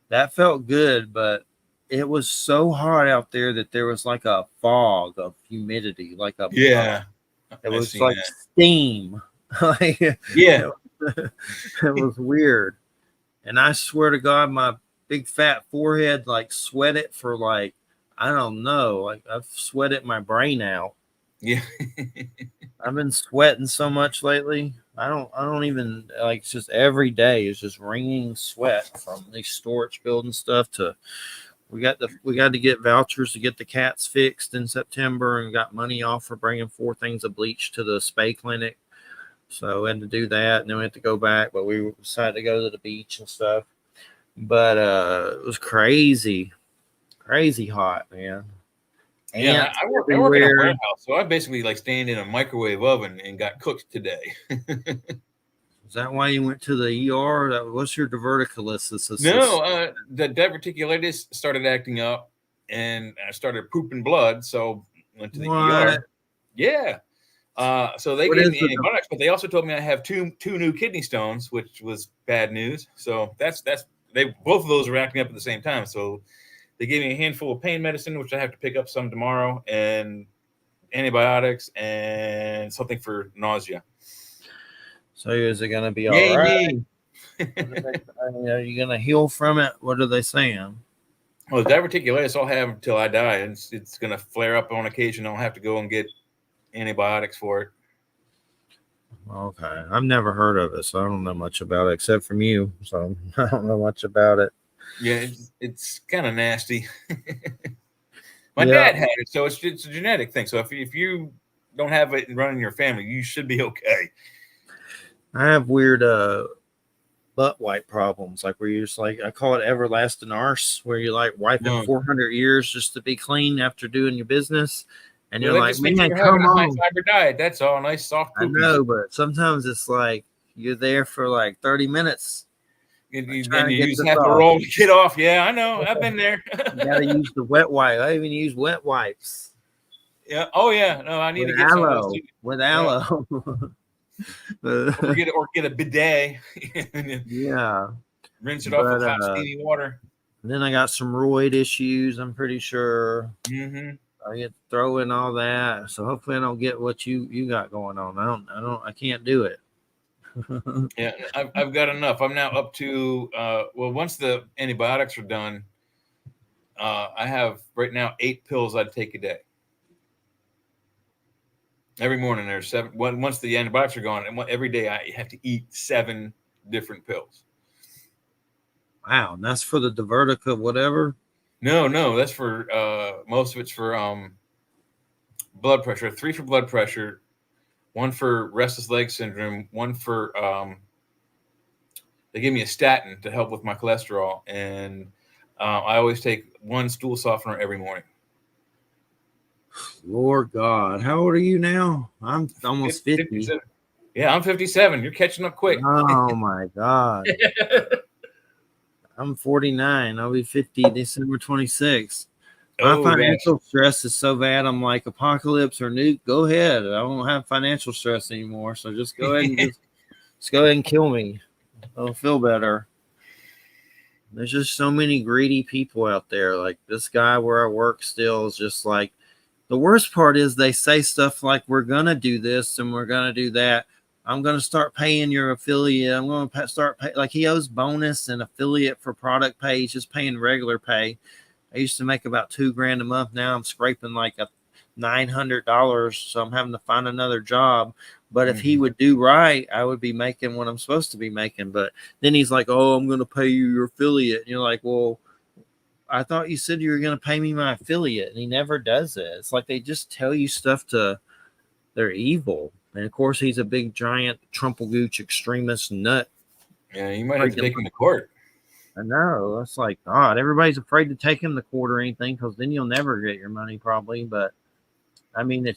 that felt good, but it was so hot out there that there was like a fog of humidity, like a it was like steam. Yeah, it was weird, and I swear to God, my big fat forehead like sweat it for like I don't know, like I've sweated my brain out. Yeah. I've been sweating so much lately. I don't even like, it's just every day is just wringing sweat from these storage building stuff to we got to get vouchers to get the cats fixed in September and got money off for bringing 4 things of bleach to the spay clinic. So we had to do that, and then we had to go back, but we decided to go to the beach and stuff. But it was crazy hot, man. Yeah, I work in a warehouse, so I basically like staying in a microwave oven and got cooked today. Is that why you went to the ER? What's your diverticulosis? No, the diverticulitis started acting up, and I started pooping blood, so went to the ER. Yeah. So they gave me antibiotics, but they also told me I have two new kidney stones, which was bad news. So that's both of those were acting up at the same time. So they gave me a handful of pain medicine, which I have to pick up some tomorrow, and antibiotics and something for nausea. So is it going to be all right? Are you going to heal from it? What are they saying? Well, the diverticulitis I'll have until I die. It's going to flare up on occasion. I'll have to go and get antibiotics for it. Okay. I've never heard of it, so I don't know much about it except from you. So I don't know much about it. Yeah, it's kind of nasty. My dad had it, so it's a genetic thing. So if you don't have it running your family, you should be okay. I have weird butt wipe problems, like where you just like, I call it everlasting arse, where you like wiping 400 years just to be clean after doing your business, and you're like, man, you're having a high fiber diet. That's all, nice soft poopies. I know, but sometimes it's like you're there for like 30 minutes. And you use half the roll to get off. Yeah, I know. I've been there. You gotta use the wet wipe. I even use wet wipes. Yeah. Oh yeah. No, I need to get aloe. Some of those too. With aloe. or get a bidet. Yeah. Rinse it off with hot steamy water. And then I got some roid issues, I'm pretty sure. Mm-hmm. I get to throw in all that. So hopefully I don't get what you got going on. I can't do it. Yeah, I've got enough. I'm now up to once the antibiotics are done, I have right now 8 pills I'd take a day. Every morning there's 7. Once the antibiotics are gone, and every day I have to eat 7 different pills. Wow, and that's for the divertica, whatever. No, that's for most of it's for blood pressure. 3 for blood pressure. 1 for restless leg syndrome, 1 for they give me a statin to help with my cholesterol, and I always take 1 stool softener every morning. Lord God, how old are you now? I'm almost 50. 57. Yeah, I'm 57. You're catching up quick. Oh my God. I'm 49. I'll be 50 December 26th. My financial stress is so bad. I'm like, apocalypse or nuke, go ahead. I don't have financial stress anymore. So just go ahead and just go ahead and kill me. I'll feel better. There's just so many greedy people out there. Like this guy where I work still is just like, the worst part is they say stuff like, we're going to do this and we're going to do that. I'm going to start paying your affiliate. I'm going to start pay. Like he owes bonus and affiliate for product pay. He's just paying regular pay. I used to make about $2,000 a month. Now I'm scraping like $900. So I'm having to find another job. But if he would do right, I would be making what I'm supposed to be making. But then he's like, oh, I'm going to pay you your affiliate. And you're like, well, I thought you said you were going to pay me my affiliate. And he never does it. It's like they just tell you stuff they're evil. And of course, he's a big, giant, Trumpelgooch extremist nut. Yeah, you might have to take him to court. I know. It's like, God, everybody's afraid to take him to court or anything because then you'll never get your money probably. But, I mean, you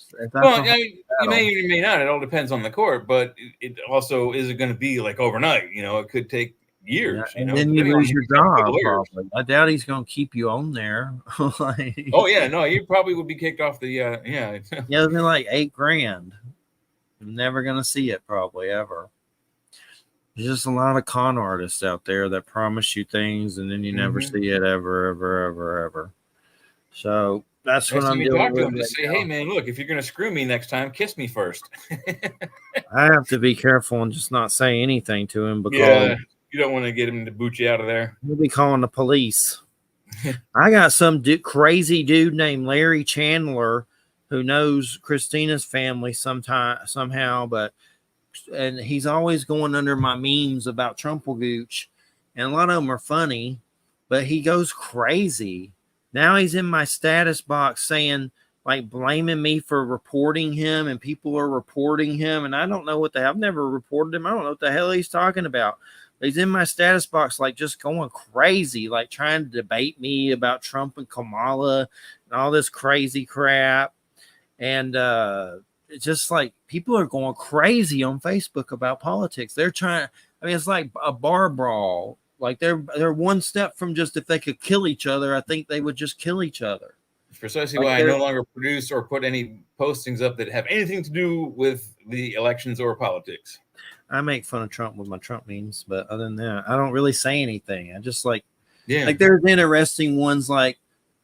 may or may not. It all depends on the court. But it also isn't going to be like overnight. It could take years. Yeah, and then you lose your job probably. I doubt he's going to keep you on there. Like, oh, yeah. No, you probably would be kicked off the, yeah. Yeah, it'd be like $8,000. I'm never going to see it probably ever. There's just a lot of con artists out there that promise you things and then you never see it ever. So that's what I'm doing. To him to say, hey, man, look, if you're going to screw me next time, kiss me first. I have to be careful and just not say anything to him because you don't want to get him to boot you out of there. He'll be calling the police. I got some crazy dude named Larry Chandler who knows Christina's family somehow, and he's always going under my memes about Trumpelgooch, and a lot of them are funny, but he goes crazy. Now he's in my status box saying, like, blaming me for reporting him, and people are reporting him, and I don't know I've never reported him. I don't know what the hell he's talking about. But he's in my status box, like, just going crazy, like trying to debate me about Trump and Kamala and all this crazy crap. And it's just like people are going crazy on Facebook about politics. They're trying. I mean, it's like a bar brawl. Like they're one step from just if they could kill each other, I think they would just kill each other. It's precisely why I no longer produce or put any postings up that have anything to do with the elections or politics. I make fun of Trump with my Trump memes, but other than that, I don't really say anything. I just like there's interesting ones like.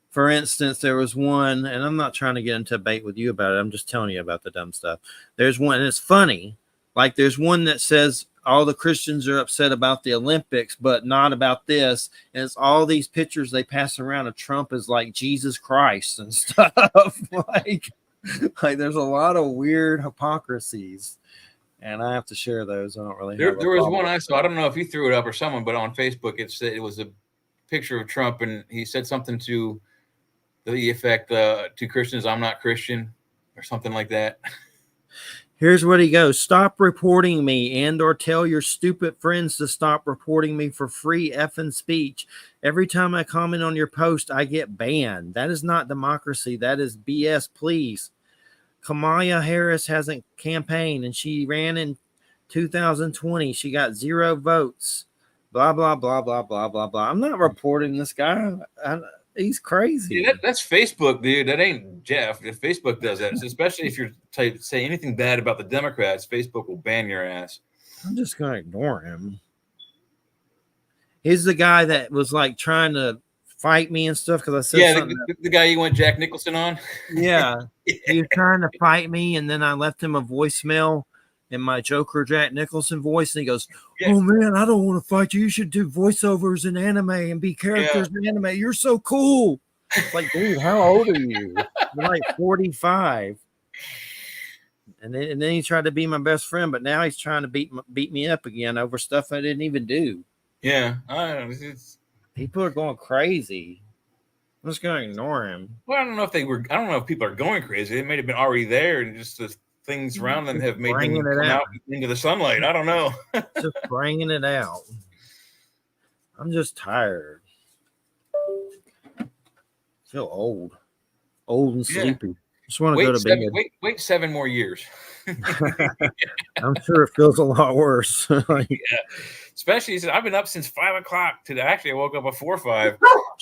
For instance, there was one, and I'm not trying to get into a debate with you about it. I'm just telling you about the dumb stuff. There's one, and it's funny. Like there's one that says all the Christians are upset about the Olympics, but not about this. And it's all these pictures they pass around of Trump as like Jesus Christ and stuff. like there's a lot of weird hypocrisies. And I have to share those. I don't really. There was one I saw. I don't know if you threw it up or someone, but on Facebook it said it was a picture of Trump, and he said something to the effect, to Christians, "I'm not Christian," or something like that. Here's what he goes: "Stop reporting me, and or tell your stupid friends to stop reporting me for free effing speech. Every time I comment on your post, I get banned. That is not democracy. That is BS. Please. Kamala Harris hasn't campaigned, and she ran in 2020. She got 0 votes. Blah, blah, blah, blah, blah, blah, blah. I'm not reporting this guy. He's crazy." Yeah, that's Facebook, dude. That ain't Jeff. If Facebook does that, especially if you're say anything bad about the Democrats, Facebook will ban your ass. I'm just going to ignore him. He's the guy that was like trying to fight me and stuff because I said something. The guy you went Jack Nicholson on? Yeah. He was trying to fight me, and then I left him a voicemail in my Joker Jack Nicholson voice, and he goes, "Oh man, I don't want to fight you. You should do voiceovers in anime and be characters in anime. You're so cool." It's like, dude, how old are you? You're like 45. And then he tried to be my best friend, but now he's trying to beat me up again over stuff I didn't even do. Yeah, people are going crazy. I'm just going to ignore him. Well, I don't know if people are going crazy. They may have been already there, and just the things around them have made them come out into the sunlight. I don't know. Just bringing it out. I'm just tired. I feel old and sleepy. Just want to go to bed. Wait 7 more years. I'm sure it feels a lot worse. Especially, I've been up since 5 o'clock today. Actually, I woke up before 5. Oh,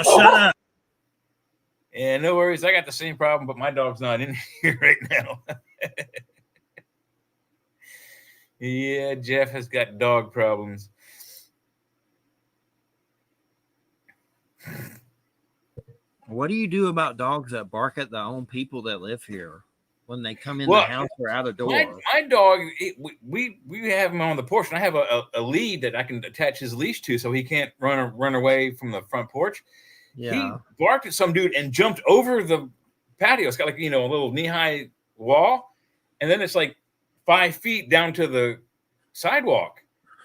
shut up. Yeah, no worries. I got the same problem, but my dog's not in here right now. Yeah, Jeff has got dog problems. What do you do about dogs that bark at the own people that live here when they come in the house or out of door? My dog, we have him on the porch, and I have a lead that I can attach his leash to so he can't run away from the front porch. Yeah. He barked at some dude and jumped over the patio. It's got like, a little knee-high wall, and then it's like 5 feet down to the sidewalk.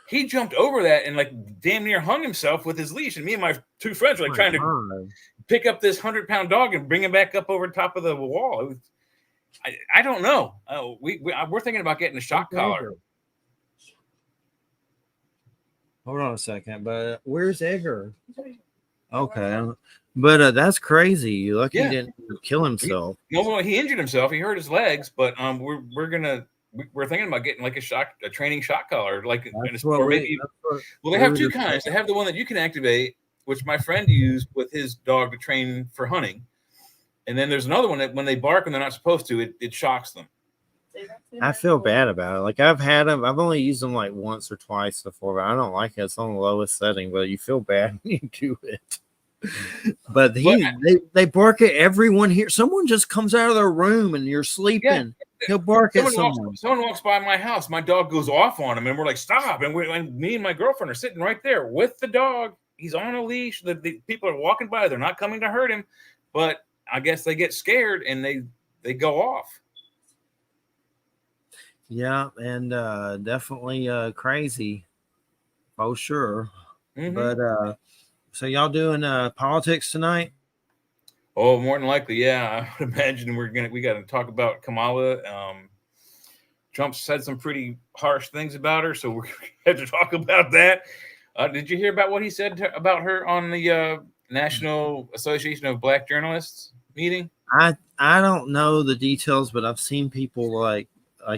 He jumped over that and like damn near hung himself with his leash. And me and my 2 friends were like trying to pick up this 100-pound dog and bring him back up over top of the wall. I don't know. We're thinking about getting a shock collar. Hold on a second, but where's Edgar? Okay, but that's crazy. You lucky he didn't kill himself. He injured himself. He hurt his legs, but we're thinking about getting like a training shock collar, like they have 2 kinds. They have the one that you can activate, which my friend used with his dog to train for hunting, and then there's another one that when they bark when they're not supposed to, it shocks them. I feel bad about it. Like I've had them. I've only used them like once or twice before, but I don't like it. It's on the lowest setting, but you feel bad when you do it. But they bark at everyone here. Someone just comes out of their room and you're sleeping. Yeah. He'll bark at someone. Someone walks by my house. My dog goes off on him, and we're like, "Stop!" And me and my girlfriend are sitting right there with the dog. He's on a leash. The people are walking by. They're not coming to hurt him, but I guess they get scared and they go off. Yeah, and definitely crazy. Oh, sure. Mm-hmm. But so y'all doing politics tonight? Oh, more than likely, yeah. I would imagine we got to talk about Kamala. Trump said some pretty harsh things about her, so we're going to have to talk about that. Did you hear about what he said about her on the National Association of Black Journalists meeting? I don't know the details, but I've seen people like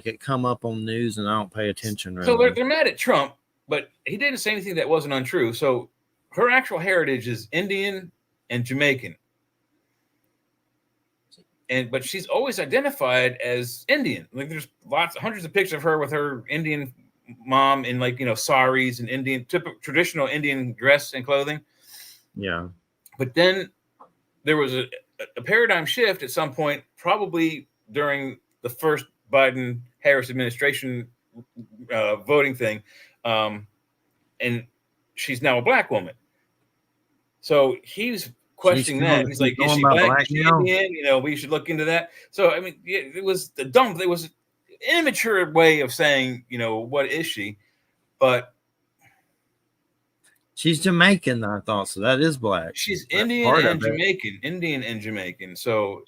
it come up on news, and I don't pay attention. Really. So they're mad at Trump, but he didn't say anything that wasn't untrue. So her actual heritage is Indian and Jamaican, but she's always identified as Indian. Like there's hundreds of pictures of her with her Indian mom in saris and Indian traditional Indian dress and clothing. Yeah, but then there was a paradigm shift at some point, probably during the first Biden-Harris administration voting thing, and she's now a black woman. So he's questioning that. He's like, "Is she black? Is she Indian? We should look into that." So I mean, it was an immature way of saying, what is she? But She's Jamaican, I thought, so that is black. She's That's Indian part and of it. Jamaican. Indian and Jamaican. So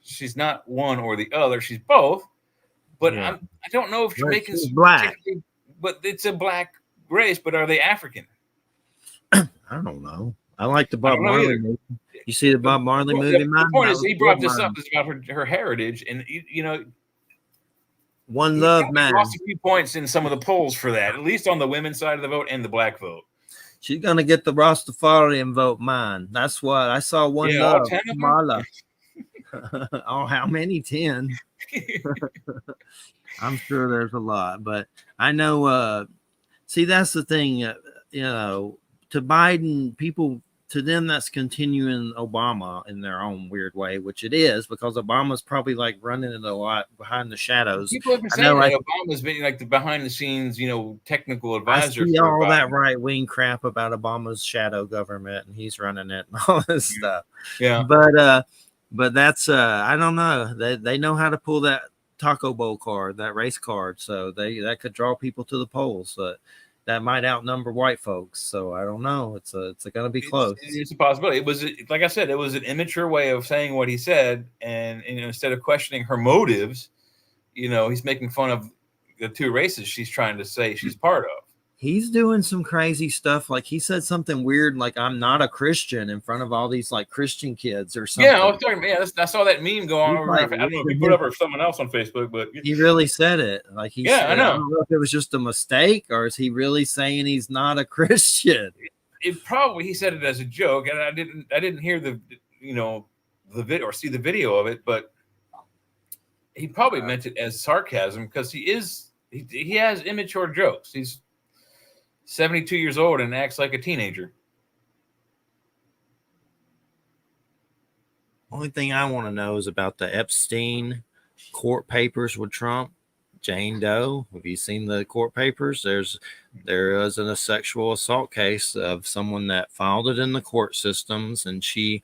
she's not one or the other. She's both. But Yeah. I don't know if But Jamaicans she's black. But it's a black race. But are they African? I don't know. I like the Bob I don't know Marley either. movie. You see the Bob Marley movie? The point is, he brought this man. up. It's about her heritage, and you know, One Love Man. Lost a few points in some of the polls for that, at least on the women's side of the vote and the black vote. She's gonna get the Rastafarian vote. Mine. That's what I saw. One Love. All 10 of them? Marla. Oh, how many? 10. I'm sure there's a lot, but I know. See, that's the thing. You know, to Biden, people, to them, that's continuing Obama in their own weird way, which it is, because Obama's probably like running it a lot behind the shadows. People have been saying that Obama's been like the behind the scenes, you know, technical advisor. I see all that right wing crap about Obama's shadow government, and he's running it and all this stuff. Yeah, but that's I don't know. They know how to pull that taco bowl card, that race card, so that could draw people to the polls. But that might outnumber white folks. So I don't know. It's going to be close. It's a possibility. It was, like I said, it was an immature way of saying what he said, and instead of questioning her motives, you know, he's making fun of the two races she's trying to say she's part of. He's doing some crazy stuff. Like he said something weird, like "I'm not a Christian" in front of all these like Christian kids or something. Yeah, I was talking. Yeah, I saw that meme go on. I don't know if he put up or someone else on Facebook, but he really said it. Like he said, I know. I don't know if it was just a mistake or is he really saying he's not a Christian? It probably he said it as a joke, and I didn't hear the video or see the video of it, but he probably meant it as sarcasm because he has immature jokes. He's 72 years old and acts like a teenager. Only thing I want to know is about the Epstein court papers with Trump. Jane Doe. Have you seen the court papers? There is a sexual assault case of someone that filed it in the court systems, and she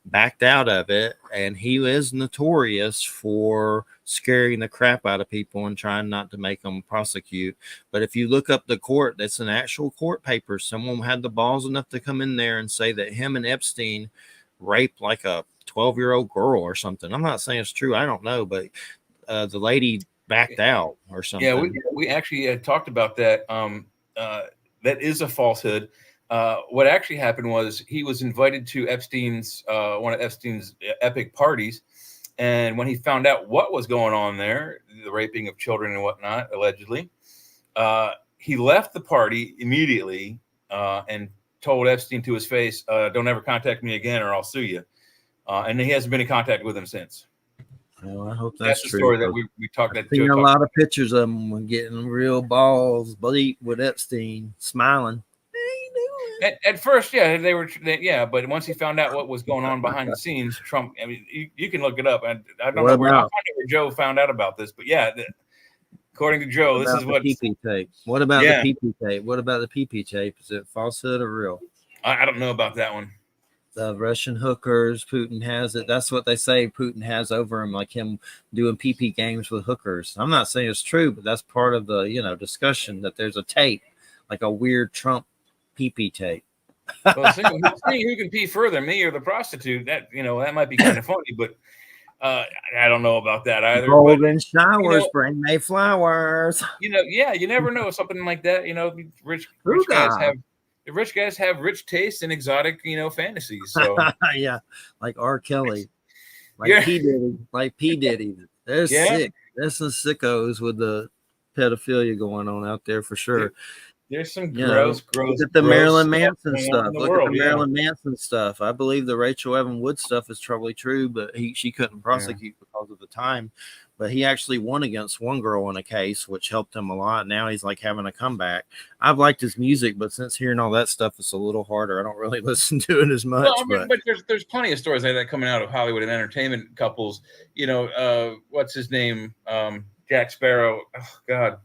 backed out of it. And he is notorious for scaring the crap out of people and trying not to make them prosecute. But if you look up the court, that's an actual court paper. Someone had the balls enough to come in there and say that him and Epstein raped like a 12-year-old girl or something. I'm not saying it's true. I don't know, but the lady backed out or something. Yeah, we actually talked about that. That is a falsehood. What actually happened was he was invited to Epstein's one of Epstein's epic parties, and when he found out what was going on there, the raping of children and whatnot, allegedly, he left the party immediately and told Epstein to his face, "Don't ever contact me again, or I'll sue you." And he hasn't been in contact with him since. Well, I hope that's the true. story that we talked about. I've seen a lot of pictures of him getting real balls bleep with Epstein, smiling. At first, yeah, but once he found out what was going on behind the scenes, Trump, I mean, you can look it up. I don't know where Joe found out about this, but yeah, according to Joe, this is what PP tape. What about the PP tape? What about the PP tape? Is it falsehood or real? I don't know about that one. The Russian hookers, Putin has it. That's what they say Putin has over him, like him doing PP games with hookers. I'm not saying it's true, but that's part of the discussion that there's a tape, like a weird Trump PP tape. Well, seeing who can pee further, me or the prostitute, that might be kind of funny, but I don't know about that either. Golden showers bring May flowers. You never know, something like that. Rich guys have rich tastes and exotic, fantasies. So yeah, like R. Kelly, like P. Diddy. They're sick. There's some sickos with the pedophilia going on out there for sure. There's some gross. Look at the Marilyn Manson stuff. Look at the Marilyn Manson stuff. I believe the Rachel Evan Wood stuff is probably true, but she couldn't prosecute because of the time. But he actually won against one girl in a case, which helped him a lot. Now he's like having a comeback. I've liked his music, but since hearing all that stuff, it's a little harder. I don't really listen to it as much. Well, but there's plenty of stories like that coming out of Hollywood and entertainment couples. What's his name? Jack Sparrow. Oh God.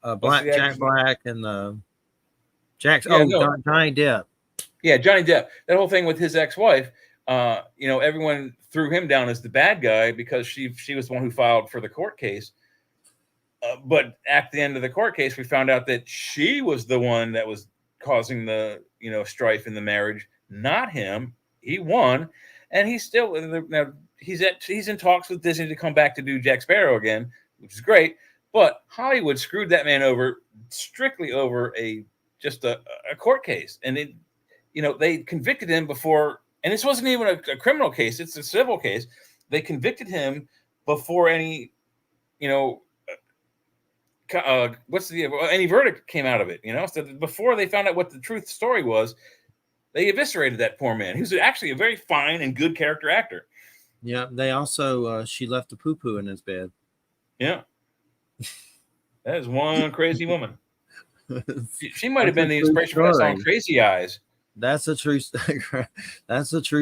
Jack Black and Johnny Depp. Yeah, Johnny Depp. That whole thing with his ex-wife. Everyone threw him down as the bad guy because she was the one who filed for the court case. But at the end of the court case, we found out that she was the one that was causing the strife in the marriage, not him. He won, and he's still now he's in talks with Disney to come back to do Jack Sparrow again, which is great. But Hollywood screwed that man over strictly over a court case, and they convicted him before, and this wasn't even a criminal case; it's a civil case. They convicted him before any any verdict came out of it, so before they found out what the truth story was, they eviscerated that poor man. He was actually a very fine and good character actor. Yeah, they also she left a poo-poo in his bed. Yeah, that is one crazy woman. She might have been the inspiration for that song "Crazy Eyes." That's a true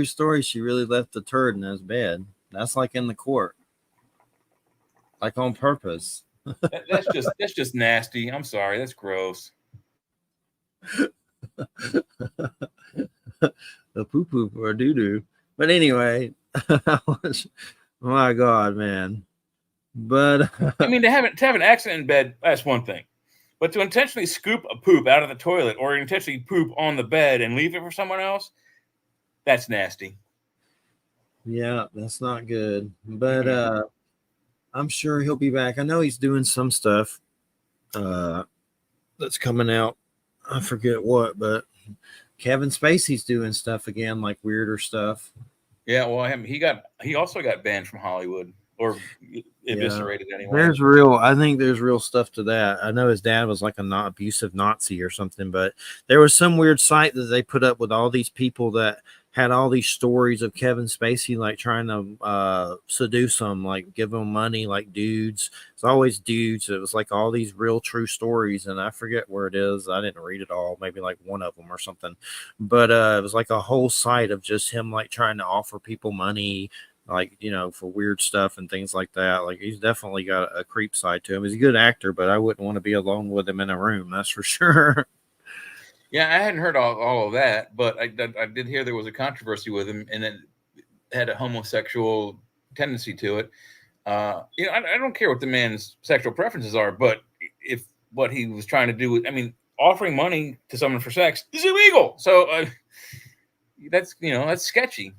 story. She really left the turd in his bed. That's like in the court, like on purpose. That's just nasty. I'm sorry. That's gross. The poo-poo or doo-doo. But anyway, my God, man. But I mean, to have an accident in bed, that's one thing. But to intentionally scoop a poop out of the toilet or intentionally poop on the bed and leave it for someone else, that's nasty. Yeah, that's not good. But I'm sure he'll be back. I know he's doing some stuff that's coming out. I forget what, but Kevin Spacey's doing stuff again, like weirder stuff. Yeah, well, he also got banned from Hollywood or eviscerated anyway. I think there's real stuff to that. I know his dad was like a not abusive Nazi or something, but there was some weird site that they put up with all these people that had all these stories of Kevin Spacey, like trying to seduce them, like give them money, like dudes. It's always dudes. It was like all these real true stories, and I forget where it is. I didn't read it all, maybe like one of them or something. But it was like a whole site of just him like trying to offer people money, like, for weird stuff and things like that. Like, he's definitely got a creep side to him. He's a good actor, but I wouldn't want to be alone with him in a room. That's for sure. Yeah, I hadn't heard all of that, but I did hear there was a controversy with him, and it had a homosexual tendency to it. I don't care what the man's sexual preferences are, but if what he was trying to do, offering money to someone for sex is illegal. So that's sketchy.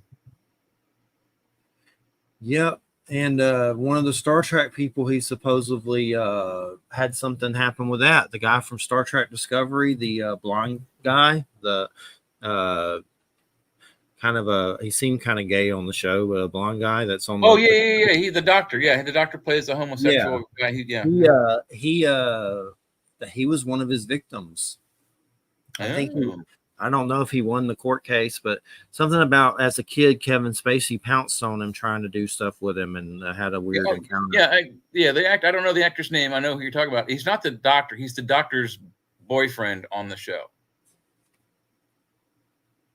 Yep. And one of the Star Trek people, he supposedly had something happen with that. The guy from Star Trek Discovery, the blonde guy, the he seemed kind of gay on the show, but a blonde guy that's on. Oh, yeah. He's the doctor. Yeah, the doctor plays the homosexual guy. He was one of his victims. I think I don't know if he won the court case, but something about as a kid, Kevin Spacey pounced on him trying to do stuff with him and had a weird encounter. I don't know the actor's name. I know who you're talking about. He's not the doctor. He's the doctor's boyfriend on the show.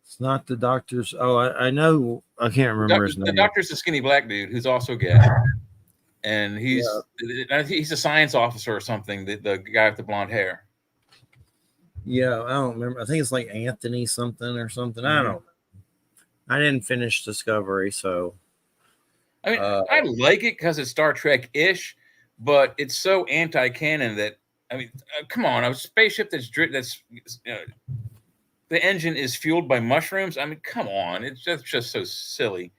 It's not the doctor's. Oh, I know. I can't remember his name. The doctor's the skinny black dude who's also gay. And he's a science officer or something, the guy with the blonde hair. Yeah, I don't remember. I think it's like Anthony something or something. I don't know. I didn't finish Discovery, so. I like it because it's Star Trek-ish, but it's so anti-canon that, come on, a spaceship that's the engine is fueled by mushrooms. Come on, it's just so silly.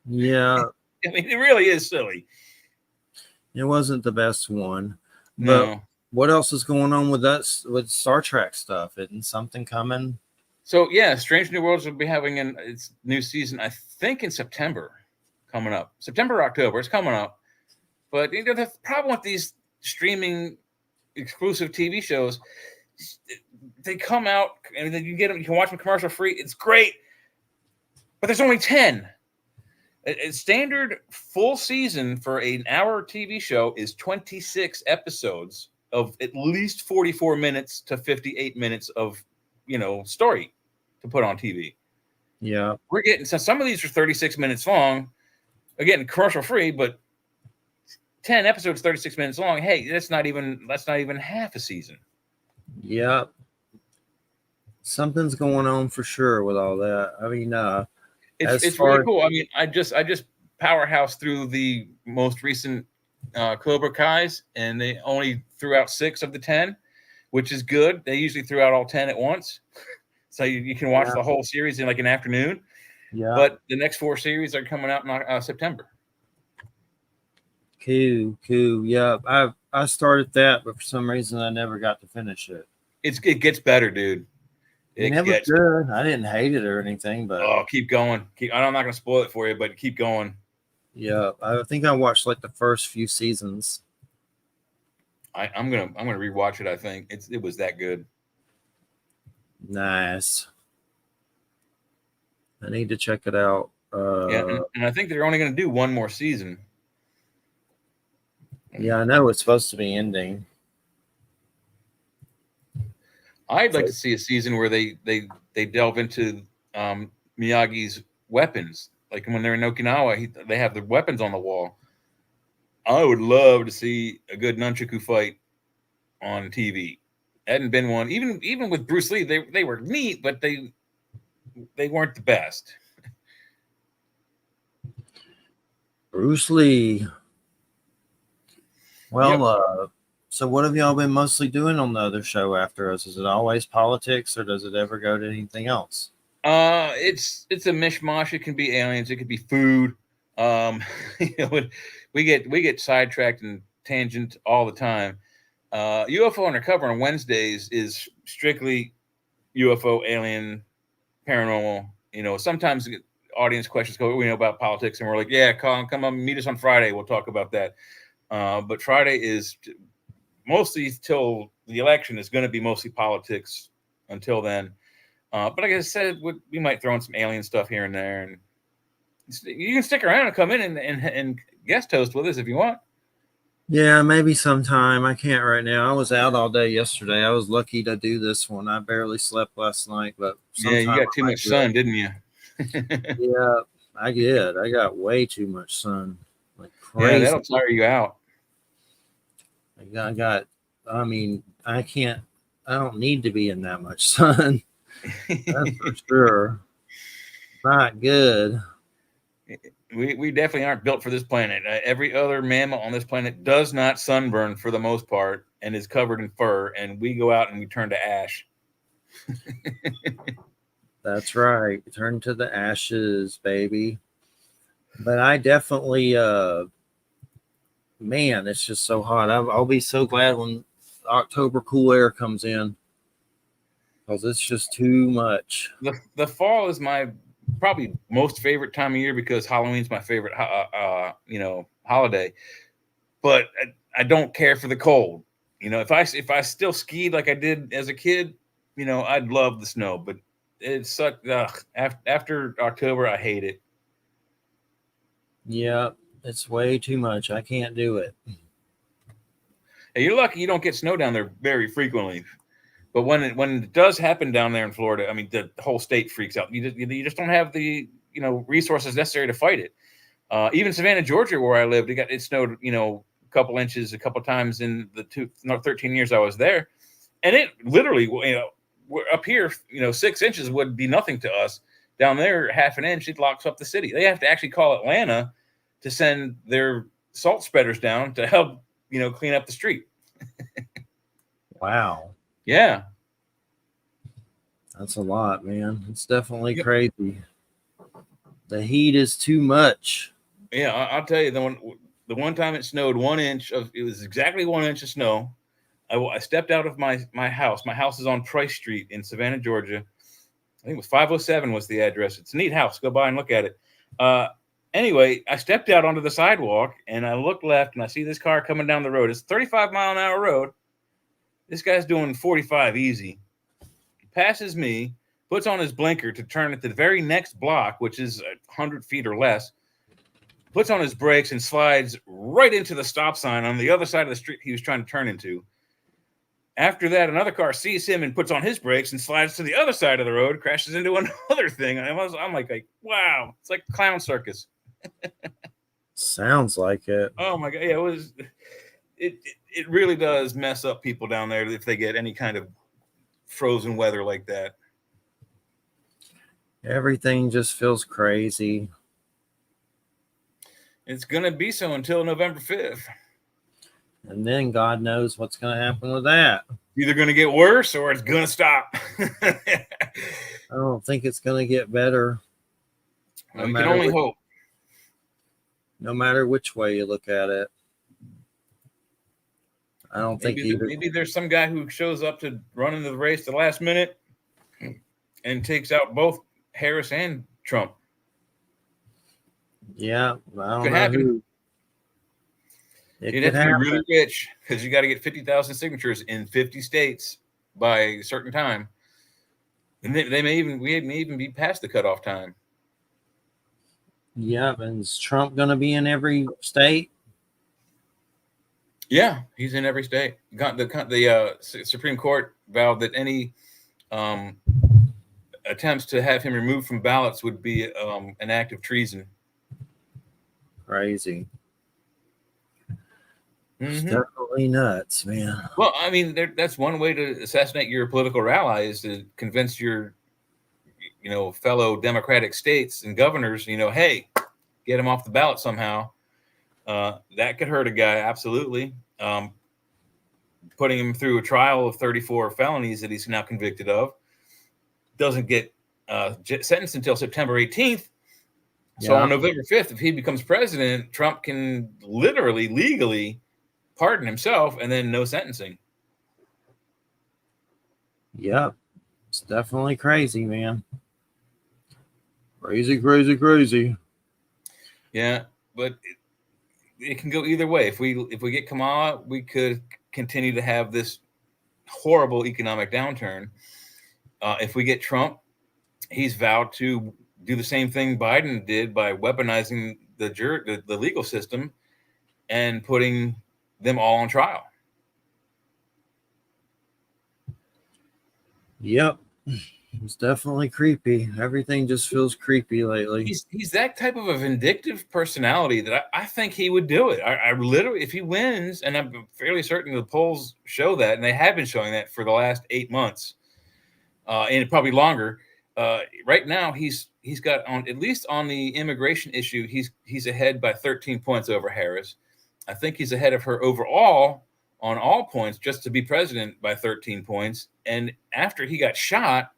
Yeah. It really is silly. It wasn't the best one. No. What else is going on with us with Star Trek stuff? Isn't something coming? So Strange New Worlds will be having its new season, I think, in September, coming up. September, October, it's coming up. But the problem with these streaming exclusive TV shows, they come out and then you can watch them commercial free. It's great, but there's only 10. A standard full season for an hour TV show is 26 episodes of at least 44 minutes to 58 minutes of, story to put on TV. Yeah. We're getting, so some of these are 36 minutes long, again, commercial free, but 10 episodes, 36 minutes long. Hey, that's not even half a season. Yeah. Something's going on for sure with all that. It's really cool. I just powerhouse through the most recent Cobra Kai's, and they only threw out 6 of the 10, which is good. They usually threw out all 10 at once, so you can watch the whole series in like an afternoon. Yeah. But the next 4 series are coming out in September. Cool. Yeah, I started that, but for some reason I never got to finish it. It gets better, dude. It never good. I didn't hate it or anything, but keep going. I'm not gonna spoil it for you, but keep going. Yeah, I think I watched like the first few seasons. I'm gonna rewatch it. I think it was that good. Nice. I need to check it out. And I think they're only going to do 1 more season. Yeah, I know it's supposed to be ending. I'd like to see a season where they delve into Miyagi's weapons, like when they're in Okinawa. They have the weapons on the wall. I would love to see a good nunchaku fight on TV. Hadn't been one, even with Bruce Lee. They were neat, but they weren't the best. Bruce Lee. Well, so what have y'all been mostly doing on the other show after us? Is it always politics, or does it ever go to anything else? It's a mishmash. It can be aliens. It could be food. We get sidetracked and tangent all the time. UFO Undercover on Wednesdays is strictly UFO, alien, paranormal. Sometimes audience questions go, about politics, and we're like, yeah, come on, meet us on Friday. We'll talk about that. But Friday is mostly till the election is going to be mostly politics until then. But like I said, we might throw in some alien stuff here and there, and you can stick around and come in and guest host with us if you want. Yeah, maybe sometime. I can't right now. I was out all day yesterday. I was lucky to do this one. I barely slept last night, but yeah, you got too much sun, didn't you? Yeah, I did. I got way too much sun, like crazy. Yeah, that'll tire you out. I can't. I don't need to be in that much sun. That's for sure. Not good. We definitely aren't built for this planet. Every other mammal on this planet does not sunburn for the most part and is covered in fur, and we go out and we turn to ash. That's right. Turn to the ashes, baby. But I definitely, man, it's just so hot. I'll be so glad when October cool air comes in, because it's just too much. The fall is my probably most favorite time of year because Halloween's my favorite, holiday. But I don't care for the cold. If I still skied like I did as a kid, I'd love the snow. But it sucked. After October, I hate it. Yeah, it's way too much. I can't do it. Hey, you're lucky you don't get snow down there very frequently. But when it does happen down there in Florida, I mean, the whole state freaks out. You just don't have the resources necessary to fight it. Even Savannah, Georgia, where I lived, it snowed a couple inches a couple times in the 13 years I was there, and it literally up here 6 inches would be nothing to us. Down there, half an inch, it locks up the city. They have to actually call Atlanta to send their salt spreaders down to help clean up the street. Wow. Yeah. That's a lot, man. It's definitely crazy. The heat is too much. Yeah, I'll tell you, the one time it snowed 1 inch it was exactly 1 inch of snow. I stepped out of my house. My house is on Price Street in Savannah, Georgia. I think it was 507 was the address. It's a neat house. Go by and look at it. Anyway, I stepped out onto the sidewalk and I looked left and I see this car coming down the road. It's a 35-mile-an-hour road. This guy's doing 45 easy. He passes me, puts on his blinker to turn at the very next block, which is 100 feet or less, puts on his brakes and slides right into the stop sign on the other side of the street he was trying to turn into. After that, another car sees him and puts on his brakes and slides to the other side of the road, crashes into another thing. I'm like, wow, it's like a clown circus. Sounds like it. Oh my God. Yeah, it really does mess up people down there if they get any kind of frozen weather like that. Everything just feels crazy. It's going to be so until November 5th. And then God knows what's going to happen with that. Either going to get worse or it's going to stop. I don't think it's going to get better. No, you can only hope. No matter which way you look at it. I don't think maybe there's some guy who shows up to run into the race the last minute and takes out both Harris and Trump. Yeah, I don't know who. You'd have to be really rich because you got to get 50,000 signatures in 50 states by a certain time, and we may even be past the cutoff time. Yeah, and is Trump going to be in every state? Yeah, he's in every state. The Supreme Court vowed that any attempts to have him removed from ballots would be an act of treason. Crazy. It's definitely nuts, man. Well, I mean, that's one way to assassinate your political ally is to convince your, fellow Democratic states and governors, hey, get him off the ballot somehow. That could hurt a guy, absolutely. Putting him through a trial of 34 felonies that he's now convicted of. Doesn't get sentenced until September 18th. So on November 5th, if he becomes president, Trump can literally, legally pardon himself and then no sentencing. Yep. It's definitely crazy, man. Crazy. Yeah, but it can go either way. If we get Kamala, we could continue to have this horrible economic downturn. If we get Trump, he's vowed to do the same thing Biden did by weaponizing the legal system and putting them all on trial. Yep. It's definitely creepy. Everything just feels creepy lately. He's that type of a vindictive personality that I think he would do it. I literally, if he wins, and I'm fairly certain the polls show that, and they have been showing that for the last 8 months, and probably longer. Right now, he's got on, at least on the immigration issue, he's ahead by 13 points over Harris. I think he's ahead of her overall on all points, just to be president, by 13 points. And after he got shot,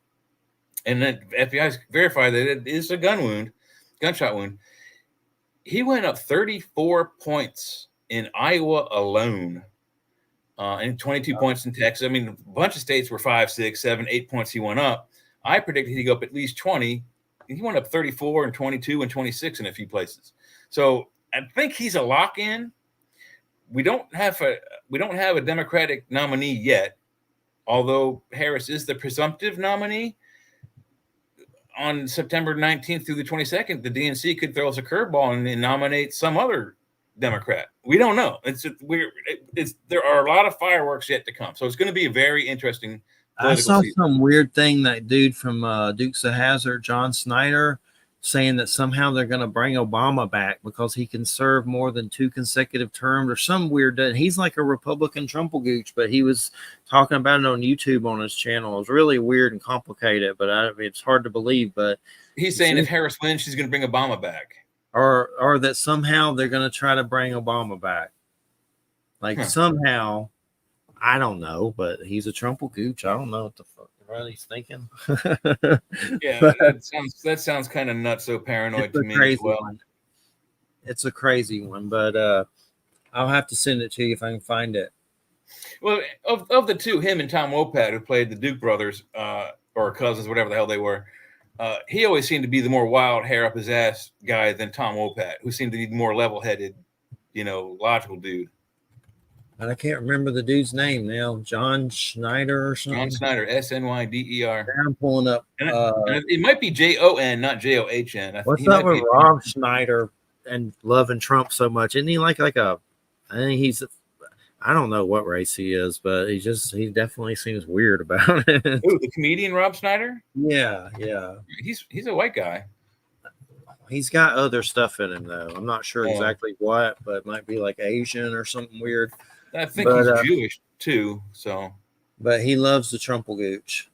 and then FBI verified that it is a gunshot wound, he went up 34 points in Iowa alone, and 22 points in Texas. I mean, a bunch of states were 5, 6, 7, 8 points he went up. I predicted he'd go up at least 20. He went up 34 and 22 and 26 in a few places. So I think he's a lock-in. We don't have a Democratic nominee yet, although Harris is the presumptive nominee. On September 19th through the 22nd, the DNC could throw us a curveball and nominate some other Democrat. We don't know. There are a lot of fireworks yet to come. So it's going to be a very interesting. I saw some weird thing, that dude from Dukes of Hazzard, John Snyder, saying that somehow they're going to bring Obama back because he can serve more than 2 consecutive terms or some weird. He's like a Republican Trumplegooch, but he was talking about it on YouTube on his channel. It was really weird and complicated, but it's hard to believe. But he's saying if Harris wins, she's going to bring Obama back, or that somehow they're going to try to bring Obama back. Like somehow, I don't know, but he's a Trumplegooch. I don't know what the fuck he's thinking. Yeah, that sounds kind of nuts, so paranoid to me as well. It's a crazy one, but I'll have to send it to you if I can find it. Well, of the two, him and Tom Wopat, who played the Duke brothers, or cousins, whatever the hell they were, he always seemed to be the more wild, hair up his ass guy than Tom Wopat, who seemed to be the more level-headed, logical dude. And I can't remember the dude's name now. John Schneider or something. John Schneider, Snyder. I'm pulling up. And it might be Jon, not John. What's up with Rob Schneider and loving Trump so much? Isn't he like a? I think he's. I don't know what race he is, but he definitely seems weird about it. Ooh, the comedian Rob Schneider? Yeah. He's a white guy. He's got other stuff in him though. I'm not sure exactly what, but it might be like Asian or something weird. I think he's Jewish too. So, but he loves the Trumplegooch,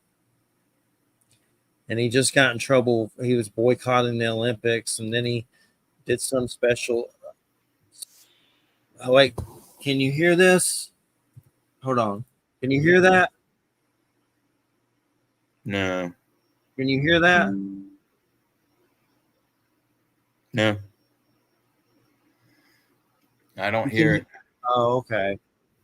and he just got in trouble. He was boycotting the Olympics, and then he did some special. Oh wait, Can you hear this? Hold on. Can you hear that? No. Can you hear that? No. I don't hear it. Oh, okay.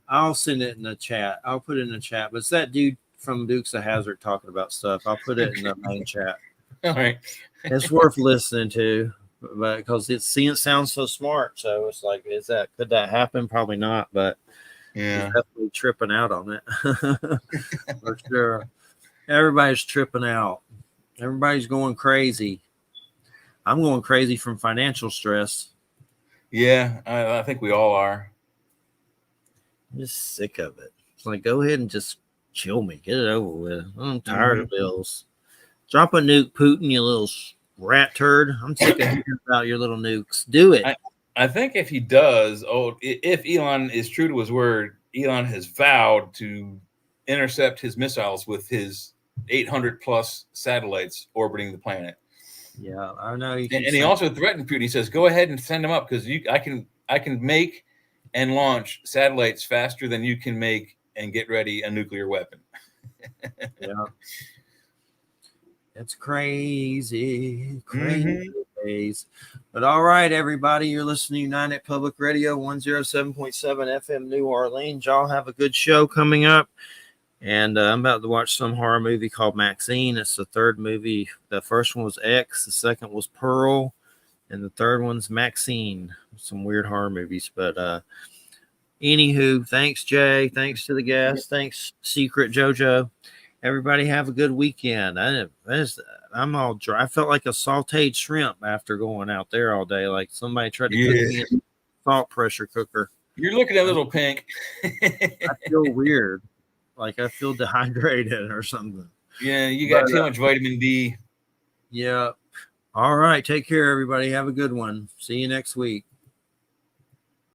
I'll send it in the chat. I'll put it in the chat. But it's that dude from Dukes of Hazzard talking about stuff. I'll put it in the main chat. All right. It's worth listening to, but because it sounds so smart. So it's like, could that happen? Probably not, but Yeah. he's definitely tripping out on it. For sure. Everybody's tripping out. Everybody's going crazy. I'm going crazy from financial stress. Yeah, I think we all are. I'm just sick of it. It's like, go ahead and just chill me. Get it over with. I'm tired of bills. Drop a nuke, Putin, you little rat turd. I'm sick of hearing about your little nukes. Do it. I think if he does, if Elon is true to his word, Elon has vowed to intercept his missiles with his 800 plus satellites orbiting the planet. Yeah, I know. And he also threatened Putin. He says, "Go ahead and send them up because I can make and launch satellites faster than you can make and get ready a nuclear weapon." Yeah, it's crazy days. But all right, everybody, you're listening to United Public Radio 107.7 FM New Orleans. Y'all have a good show coming up. And I'm about to watch some horror movie called Maxine. It's the third movie. The first one was X, the second was Pearl, and the third one's Maxine. Some weird horror movies. But anywho, thanks, Jay. Thanks to the guests. Thanks, Secret JoJo. Everybody have a good weekend. I'm all dry. I felt like a sauteed shrimp after going out there all day. Like somebody tried to cook me in a salt pressure cooker. You're looking a little pink. I feel weird. Like I feel dehydrated or something. Yeah, you got too much vitamin D. Yeah. All right. Take care, everybody. Have a good one. See you next week.